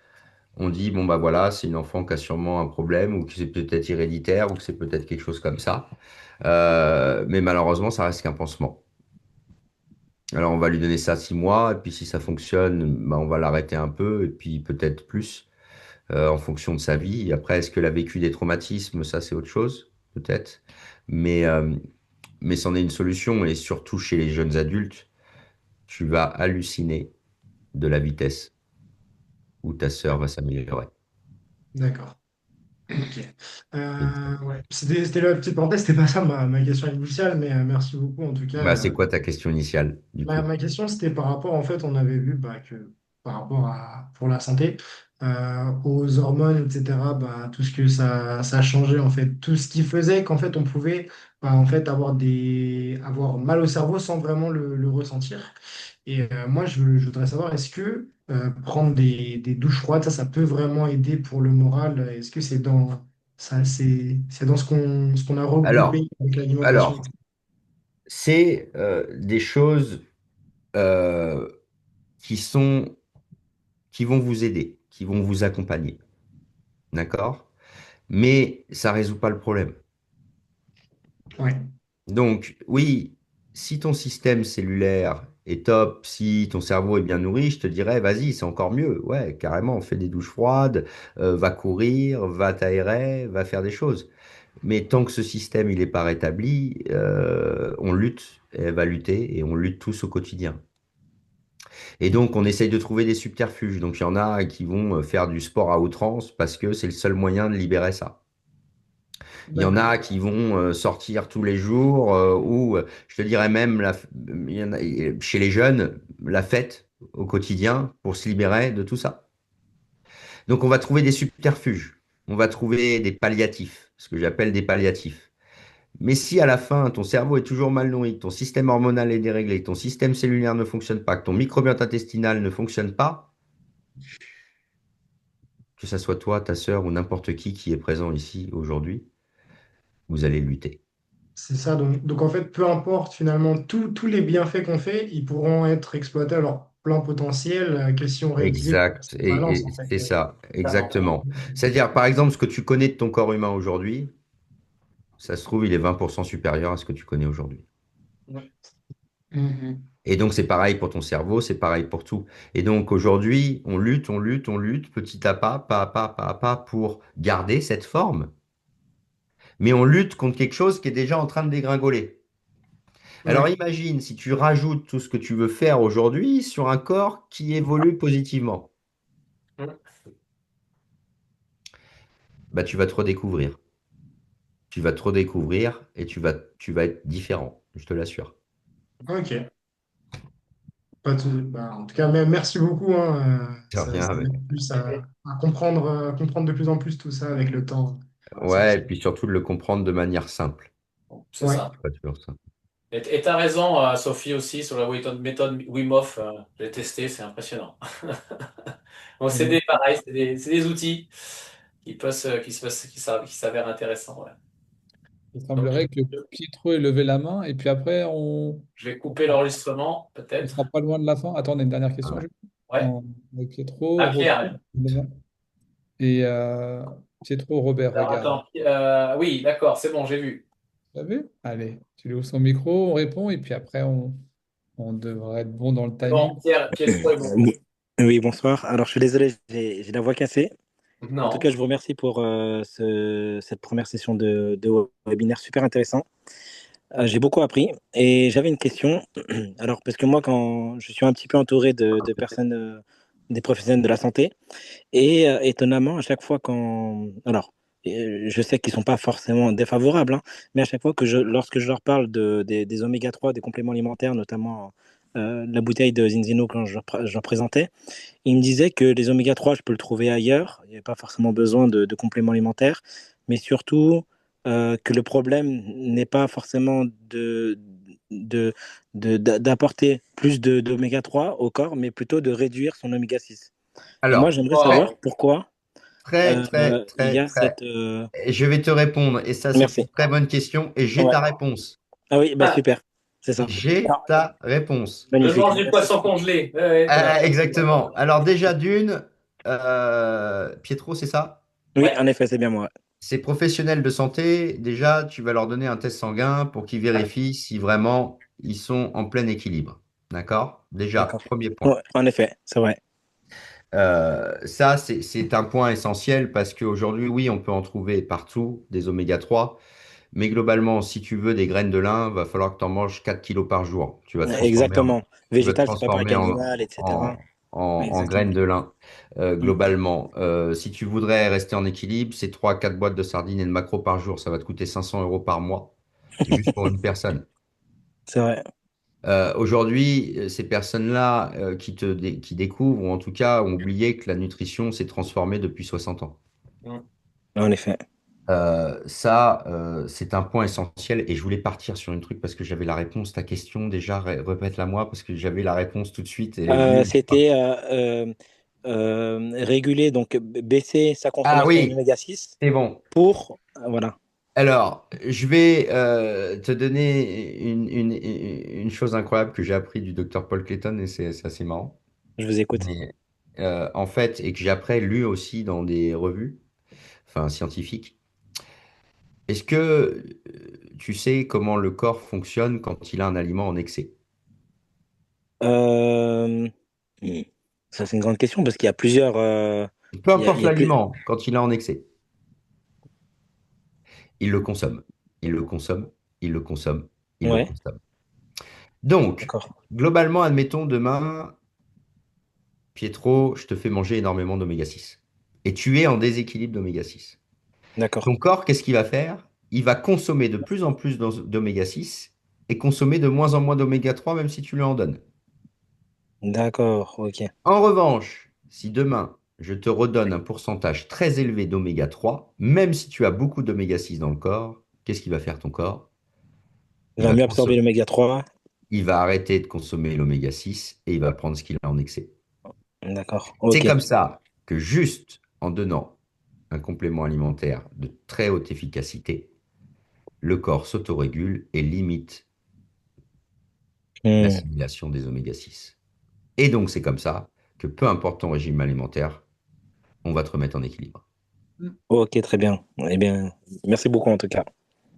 On dit, bon, bah voilà, c'est une enfant qui a sûrement un problème, ou que c'est peut-être héréditaire, ou que c'est peut-être quelque chose comme ça. Mais malheureusement, ça reste qu'un pansement. Alors, on va lui donner ça 6 mois, et puis si ça fonctionne, bah, on va l'arrêter un peu, et puis peut-être plus, en fonction de sa vie. Et après, est-ce qu'elle a vécu des traumatismes? Ça, c'est autre chose, peut-être. Mais, euh, mais c'en est une solution, et surtout chez les jeunes adultes, tu vas halluciner de la vitesse où ta sœur va s'améliorer. d'accord. Ok. Ouais. C'était la petite parenthèse, c'était pas ça ma question initiale, mais merci beaucoup en tout cas. Bah, c'est quoi ta question initiale, du coup? Ma question, c'était par rapport, en fait, on avait vu que par rapport pour la santé, aux hormones, etc., tout ce que ça a changé, en fait, tout ce qui faisait qu'en fait, on pouvait en fait, avoir mal au cerveau sans vraiment le ressentir. Et moi, je voudrais savoir, est-ce que prendre des douches froides, ça peut vraiment aider pour le moral? Est-ce que c'est dans ce qu'on a Alors, regroupé avec l'alimentation? alors, c'est des choses euh, qui sont, qui vont vous aider, qui vont vous accompagner, d'accord? Mais ça résout pas le problème. Ouais, Donc, oui, si ton système cellulaire est top, si ton cerveau est bien nourri, je te dirais, vas-y, c'est encore mieux. Ouais, carrément, fais des douches froides, va courir, va t'aérer, va faire des choses. Mais tant que ce système il n'est pas rétabli, on lutte, elle va lutter, et on lutte tous au quotidien. Et donc, on essaye de trouver des subterfuges. Donc, il y en a qui vont faire du sport à outrance parce que c'est le seul moyen de libérer ça. Il y en d'accord. a qui vont sortir tous les jours, ou je te dirais même, il y en a, chez les jeunes, la fête au quotidien pour se libérer de tout ça. Donc, on va trouver des subterfuges. on va trouver des palliatifs, ce que j'appelle des palliatifs. Mais si à la fin, ton cerveau est toujours mal nourri, que ton système hormonal est déréglé, que ton système cellulaire ne fonctionne pas, que ton microbiote intestinal ne fonctionne pas, que ce soit toi, ta sœur ou n'importe qui est présent ici aujourd'hui, vous allez lutter. C'est ça, donc en fait, peu importe finalement, tous les bienfaits qu'on fait, ils pourront être exploités à leur plein potentiel que si on rééquilibre Exact, cette balance et en fait. c'est ça, Clairement. exactement. C'est-à-dire, par exemple, ce que tu connais de ton corps humain aujourd'hui, ça se trouve, il est 20% supérieur à ce que tu connais aujourd'hui. Mhm. Et donc, c'est pareil pour ton cerveau, c'est pareil pour tout. Et donc, aujourd'hui, on lutte petit à pas à pas pour garder cette forme. Mais on lutte contre quelque chose qui est déjà en train de dégringoler. Alors, Ouais, imagine si tu rajoutes tout ce que tu veux faire aujourd'hui sur un corps qui évolue positivement. Bah, tu vas te redécouvrir. Tu vas te redécouvrir et tu vas être différent, je te l'assure. ok. Bah, en tout cas, merci beaucoup, hein, De rien, ça m'aide plus à comprendre de plus en plus tout ça avec le temps. C'est ouais, et puis surtout de le comprendre de manière simple. C'est ouais. ça. C'est pas toujours simple. Et tu as raison, Sophie, aussi, sur la méthode Wim Hof. J'ai testé, c'est impressionnant. Bon, c'est Mhm. des, pareil, c'est des outils qui s'avèrent intéressants. Ouais. Il Donc, semblerait que Pietro ait levé la main et puis après, je vais couper l'enregistrement, on sera peut-être. pas loin de la fin. Attends, on a une dernière question, Ouais. Jules. Ouais. Avec Pietro, Ah, Robert Pierre. et Pietro, Robert, Alors, regarde. attends. Oui, d'accord, c'est bon, j'ai vu. Tu as vu? Allez, tu lui ouvres son micro, on répond et puis après, on devrait être bon dans le C'est bon, timing. Pietro est bon. Oui, oui, bonsoir. Alors, je suis désolé, j'ai la voix cassée. En tout Non. cas, je vous remercie pour cette première session de webinaire super intéressant. J'ai beaucoup appris et j'avais une question. Alors, parce que moi, quand je suis un petit peu entouré de personnes, des professionnels de la santé, et étonnamment, à chaque fois alors, je sais qu'ils sont pas forcément défavorables, hein, mais à chaque fois lorsque je leur parle des oméga 3, des compléments alimentaires, notamment la bouteille de Zinzino quand je leur présentais, ils me disaient que les oméga 3, je peux le trouver ailleurs. Il n'y avait pas forcément besoin de compléments alimentaires, mais surtout que le problème n'est pas forcément de, d'apporter plus d'oméga 3 au corps, mais plutôt de réduire son oméga 6. Et moi, Alors, j'aimerais savoir Wow. pourquoi il y a très. cette. Et je vais te répondre, et ça, c'est une Merci. très bonne question, et j'ai Ouais. ta réponse. Ah oui, bah Ah, super. C'est ça. J'ai Alors, ta réponse. je magnifique. mange du Merci. poisson congelé. Ouais, ouais, c'est la- Exactement. Alors, déjà, d'une, Pietro, c'est ça? Oui, Ouais. en effet, c'est bien moi. Ces professionnels de santé, déjà, tu vas leur donner un test sanguin pour qu'ils vérifient si vraiment ils sont en plein équilibre. D'accord? Déjà, D'accord. premier point. Ouais, en effet, c'est vrai. Ça, c'est un point essentiel parce qu'aujourd'hui, oui, on peut en trouver partout des oméga 3, mais globalement, si tu veux des graines de lin, va falloir que tu en manges 4 kilos par jour. Exactement. Tu vas te Végétal, c'est pas pareil transformer qu'animal, etc. en Exactement. graines de lin. Mm. Globalement, si tu voudrais rester en équilibre, c'est 3 à 4 boîtes de sardines et de maquereaux par jour. Ça va te coûter 500 euros par mois, juste pour une personne. C'est vrai. Aujourd'hui, ces personnes-là qui découvrent, ou en tout cas ont oublié que la nutrition s'est transformée depuis 60 ans. En effet. C'est un point essentiel et je voulais partir sur une truc parce que j'avais la réponse. Ta question, déjà, répète-la moi parce que j'avais la réponse tout de suite et lui. C'était réguler, donc baisser sa Ah consommation en oui, oméga 6 c'est bon. pour. Voilà, Alors, je vais te donner une chose incroyable que j'ai appris du docteur Paul Clayton et c'est assez marrant. je vous écoute. Mais, en fait, et que j'ai après lu aussi dans des revues, enfin scientifiques. Est-ce que tu sais comment le corps fonctionne quand il a un aliment en excès? Euh, hmm, Ça, c'est une grande question parce qu'il y a plusieurs. Peu Il importe y a plus. l'aliment, quand il est en excès, il le consomme. Il le consomme, il le consomme, il le Ouais, consomme. Donc, d'accord. globalement, admettons demain, Pietro, je te fais manger énormément d'oméga 6. Et tu es en déséquilibre d'oméga 6. D'accord. Ton corps, qu'est-ce qu'il va faire? Il va consommer de plus en plus d'oméga 6 et consommer de moins en moins d'oméga 3, même si tu lui en donnes. D'accord, ok. En revanche, si demain, je te redonne un pourcentage très élevé d'oméga 3, même si tu as beaucoup d'oméga 6 dans le corps. Qu'est-ce qu'il va faire ton corps? Il Il va va mieux absorber consommer, l'oméga 3. il va arrêter de consommer l'oméga 6 et il va prendre ce qu'il a en excès. D'accord, C'est ok. comme ça que juste en donnant un complément alimentaire de très haute efficacité, le corps s'autorégule et limite Hmm. l'assimilation des oméga 6. Et donc c'est comme ça que peu importe ton régime alimentaire, on va te remettre en équilibre. Ok, très bien. Eh bien, merci beaucoup en tout cas.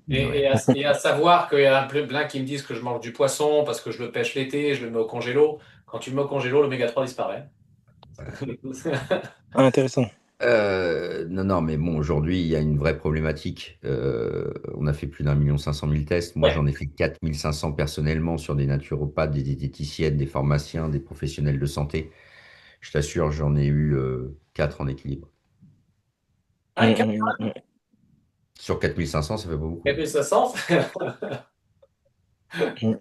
De rien. Et à savoir qu'il y a plein qui me disent que je mange du poisson parce que je le pêche l'été, je le mets au congélo. Quand tu le mets au congélo, l'oméga 3 disparaît. Ah, intéressant. Non, non, mais bon, aujourd'hui, il y a une vraie problématique. On a fait plus d'1,5 million tests. Moi, Ouais. j'en ai fait 4 500 personnellement sur des naturopathes, des diététiciennes, des pharmaciens, des professionnels de santé. Je t'assure, j'en ai eu 4 en équilibre. Ah, Hmm. Sur 4 500, ça fait pas beaucoup. 4500. Hmm.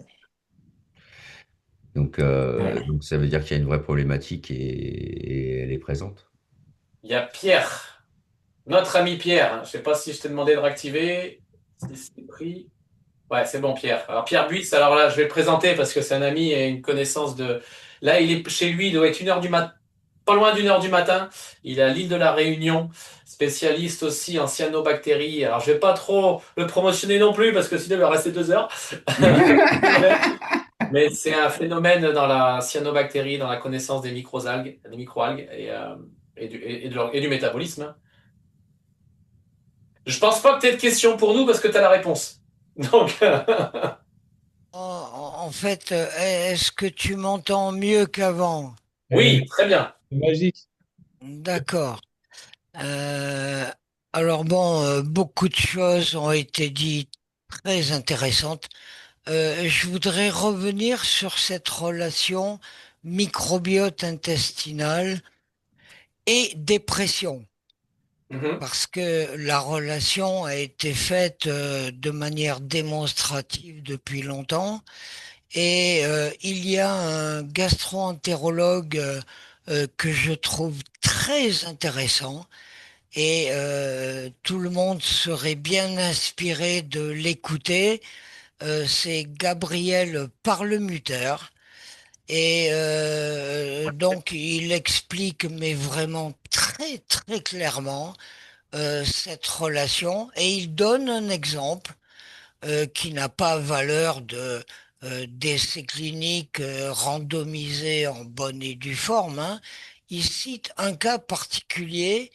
Donc ça veut dire qu'il y a une vraie problématique et elle est présente. Il y a Pierre, notre ami Pierre. Je ne sais pas si je t'ai demandé de réactiver. Si c'est pris. Ouais, c'est bon, Pierre. Alors, Pierre Buisse, alors là, je vais le présenter parce que c'est un ami et une connaissance de. Là, il est chez lui, il doit être 1 heure du matin, pas loin d'1 heure du matin. Il est à l'île de la Réunion, spécialiste aussi en cyanobactéries. Alors, je vais pas trop le promotionner non plus parce que sinon, il va rester 2 heures. Mais c'est un phénomène dans la cyanobactérie, dans la connaissance des microalgues, et du métabolisme. Je pense pas que tu aies de questions pour nous parce que tu as la réponse. Donc, En fait, est-ce que tu m'entends mieux qu'avant? Oui, oui, très bien. c'est magique. D'accord. Euh, alors bon, beaucoup de choses ont été dites très intéressantes. Je voudrais revenir sur cette relation microbiote intestinal et dépression, Mhm. parce que la relation a été faite de manière démonstrative depuis longtemps. Et il y a un gastro-entérologue que je trouve très intéressant et tout le monde serait bien inspiré de l'écouter. C'est Gabriel Parlemuter. Et donc il explique, mais vraiment très très clairement, cette relation et il donne un exemple qui n'a pas valeur de d'essai clinique randomisé en bonne et due forme, hein. Il cite un cas particulier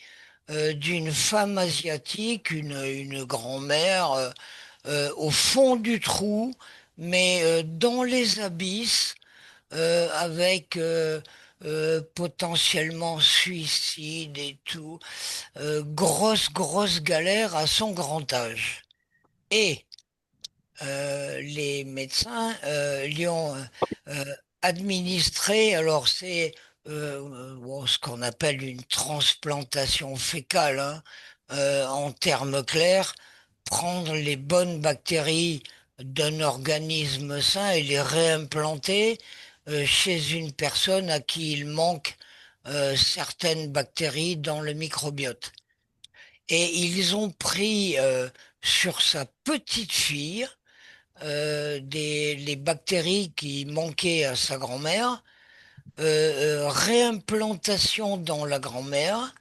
d'une femme asiatique, une grand-mère, au fond du trou, mais dans les abysses, avec potentiellement suicide et tout, grosse galère à son grand âge. Et les médecins lui ont administré, alors c'est bon, ce qu'on appelle une transplantation fécale, hein, en termes clairs, prendre les bonnes bactéries d'un organisme sain et les réimplanter chez une personne à qui il manque certaines bactéries dans le microbiote. Et ils ont pris sur sa petite fille les bactéries qui manquaient à sa grand-mère, réimplantation dans la grand-mère,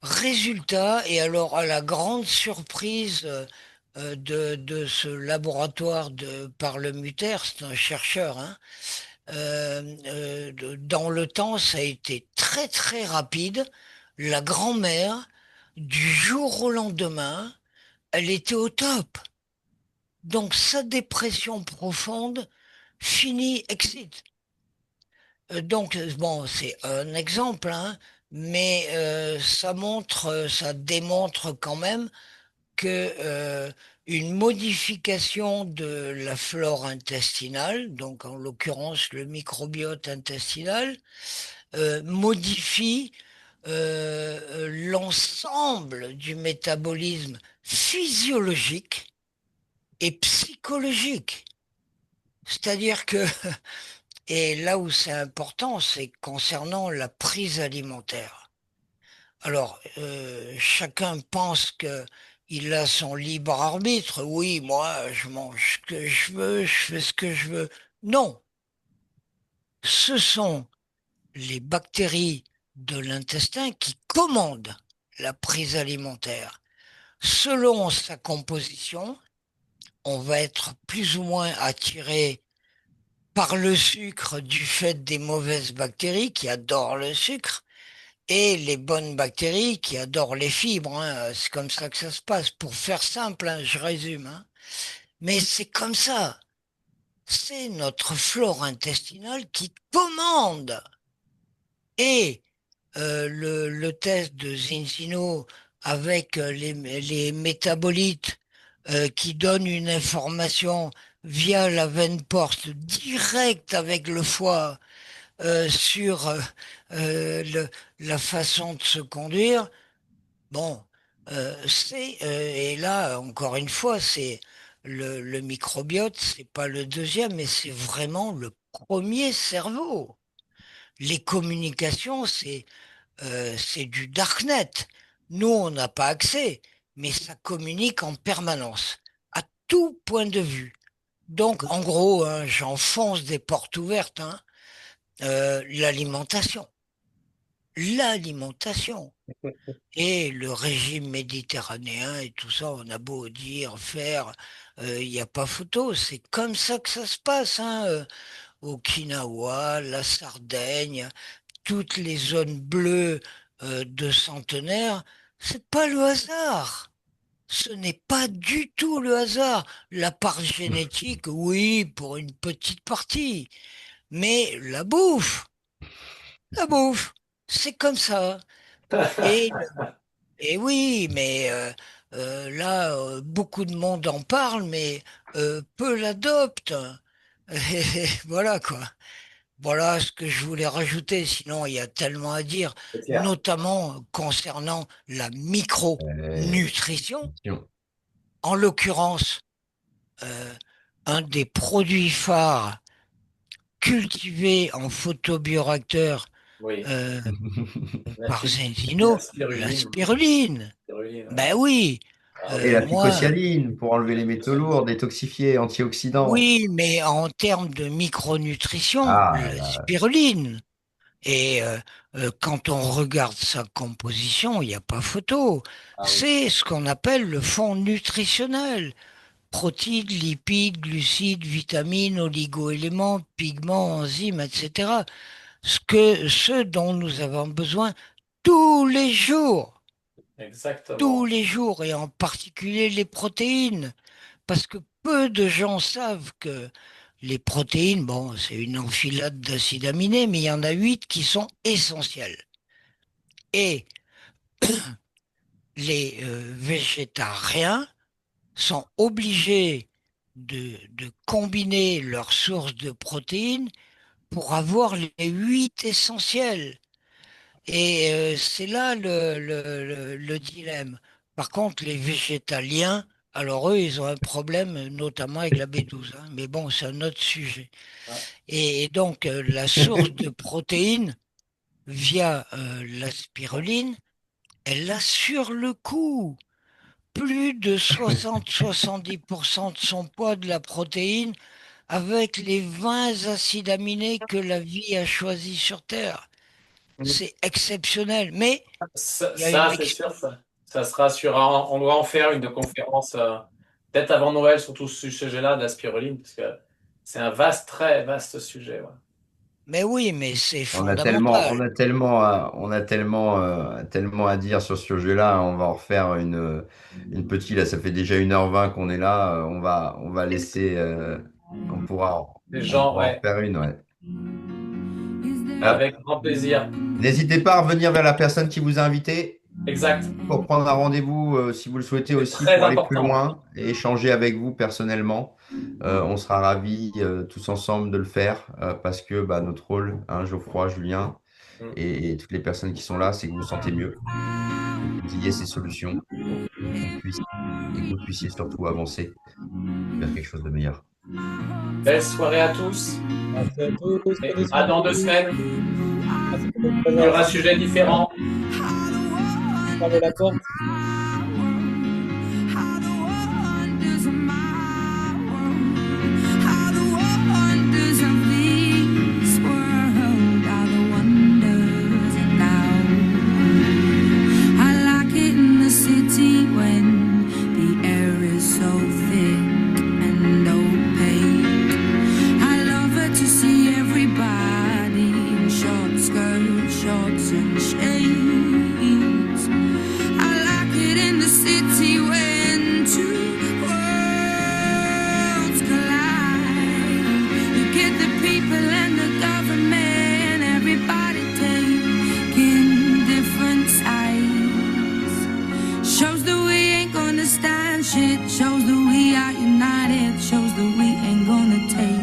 résultat, et alors à la grande surprise de ce laboratoire par le Mutter, c'est un chercheur, hein, dans le temps, ça a été très très rapide. La grand-mère, du jour au lendemain, elle était au top. Donc sa dépression profonde finit exit. Donc bon, c'est un exemple, hein, mais ça démontre quand même que une modification de la flore intestinale, donc en l'occurrence le microbiote intestinal, modifie l'ensemble du métabolisme physiologique et psychologique. C'est-à-dire que, et là où c'est important, c'est concernant la prise alimentaire. Alors, chacun pense que il a son libre arbitre. Oui, moi, je mange ce que je veux, je fais ce que je veux. Non, ce sont les bactéries de l'intestin qui commandent la prise alimentaire. Selon sa composition, on va être plus ou moins attiré par le sucre du fait des mauvaises bactéries qui adorent le sucre et les bonnes bactéries qui adorent les fibres, hein. C'est comme ça que ça se passe. Pour faire simple, hein, je résume, hein. Mais c'est comme ça. C'est notre flore intestinale qui commande. Et le test de Zinzino avec les métabolites qui donnent une information via la veine porte directe avec le foie sur la façon de se conduire. Bon, et là, encore une fois, c'est le microbiote, c'est pas le deuxième, mais c'est vraiment le premier cerveau. Les communications, c'est du darknet. Nous, on n'a pas accès, mais ça communique en permanence, à tout point de vue. Donc, en gros, hein, j'enfonce des portes ouvertes, hein, l'alimentation. L'alimentation. Et le régime méditerranéen et tout ça, on a beau dire, faire, il n'y a pas photo. C'est comme ça que ça se passe, hein, Okinawa, la Sardaigne, toutes les zones bleues de centenaires. C'est pas le hasard. Ce n'est pas du tout le hasard. La part génétique, oui, pour une petite partie. Mais la bouffe, c'est comme ça. Et Et oui, mais là, beaucoup de monde en parle, mais peu l'adoptent. Voilà quoi. Voilà ce que je voulais rajouter, sinon il y a tellement à dire, C'est clair. notamment concernant la Euh, micronutrition. question. En l'occurrence, euh, un des produits phares cultivés en photobioréacteur Oui. euh, La, par la Zenzino, la spiruline. spiruline. Spiruline, ouais. Ben oui, Ah Et oui. la moi, phycocyaline pour enlever les métaux lourds, détoxifier, antioxydants. oui, mais en termes de micronutrition, Ah, la là, spiruline. Et quand on regarde sa composition, il n'y a pas photo. Ah oui. C'est ce qu'on appelle le fond nutritionnel. Protéines, lipides, glucides, vitamines, oligoéléments, pigments, enzymes, etc. Ce dont nous avons besoin tous les jours. Tous Exactement. les jours, et en particulier les protéines. Parce que peu de gens savent que les protéines, bon, c'est une enfilade d'acides aminés, mais il y en a 8 qui sont essentiels. Et les végétariens sont obligés de combiner leurs sources de protéines pour avoir les 8 essentiels. Et c'est là le dilemme. Par contre, les végétaliens, alors eux, ils ont un problème, notamment avec la B12, hein. Mais bon, c'est un autre sujet. Ouais. Et donc, la source de protéines via la spiruline, elle l'a sur le coup. Plus de 60-70% de son poids de la protéine avec les 20 acides aminés que la vie a choisis sur Terre. C'est exceptionnel. Mais il y a une Ça, c'est sûr, ça sera sur on doit en faire une conférence peut-être avant Noël sur tout ce sujet-là de la spiruline, parce que c'est un vaste, très vaste sujet. Ouais. Mais oui, mais c'est on a tellement, fondamental. tellement à dire sur ce sujet-là. On va en refaire une petite. Là, ça fait déjà 1h20 qu'on est là. On va laisser. On pourra, Les on gens, pourra en ouais, refaire une. Ouais. avec grand plaisir. N'hésitez pas à revenir vers la personne qui vous a invité Exact. pour prendre un rendez-vous, si vous le souhaitez C'est aussi, très pour aller plus important. loin et échanger avec vous personnellement. On sera ravis tous ensemble de le faire parce que bah, notre rôle, hein, Geoffroy, Julien Mm. et toutes les personnes qui sont là, c'est que vous vous sentez mieux, que vous ayez ces solutions et que vous puissiez surtout avancer vers quelque chose de meilleur. Belle soirée à tous. Merci à tous. Et Prenez à soin de dans 2 vous. semaines Merci pour votre sur un présence. sujet différent. fermer la porte. Shows that we are united, shows that we ain't gonna take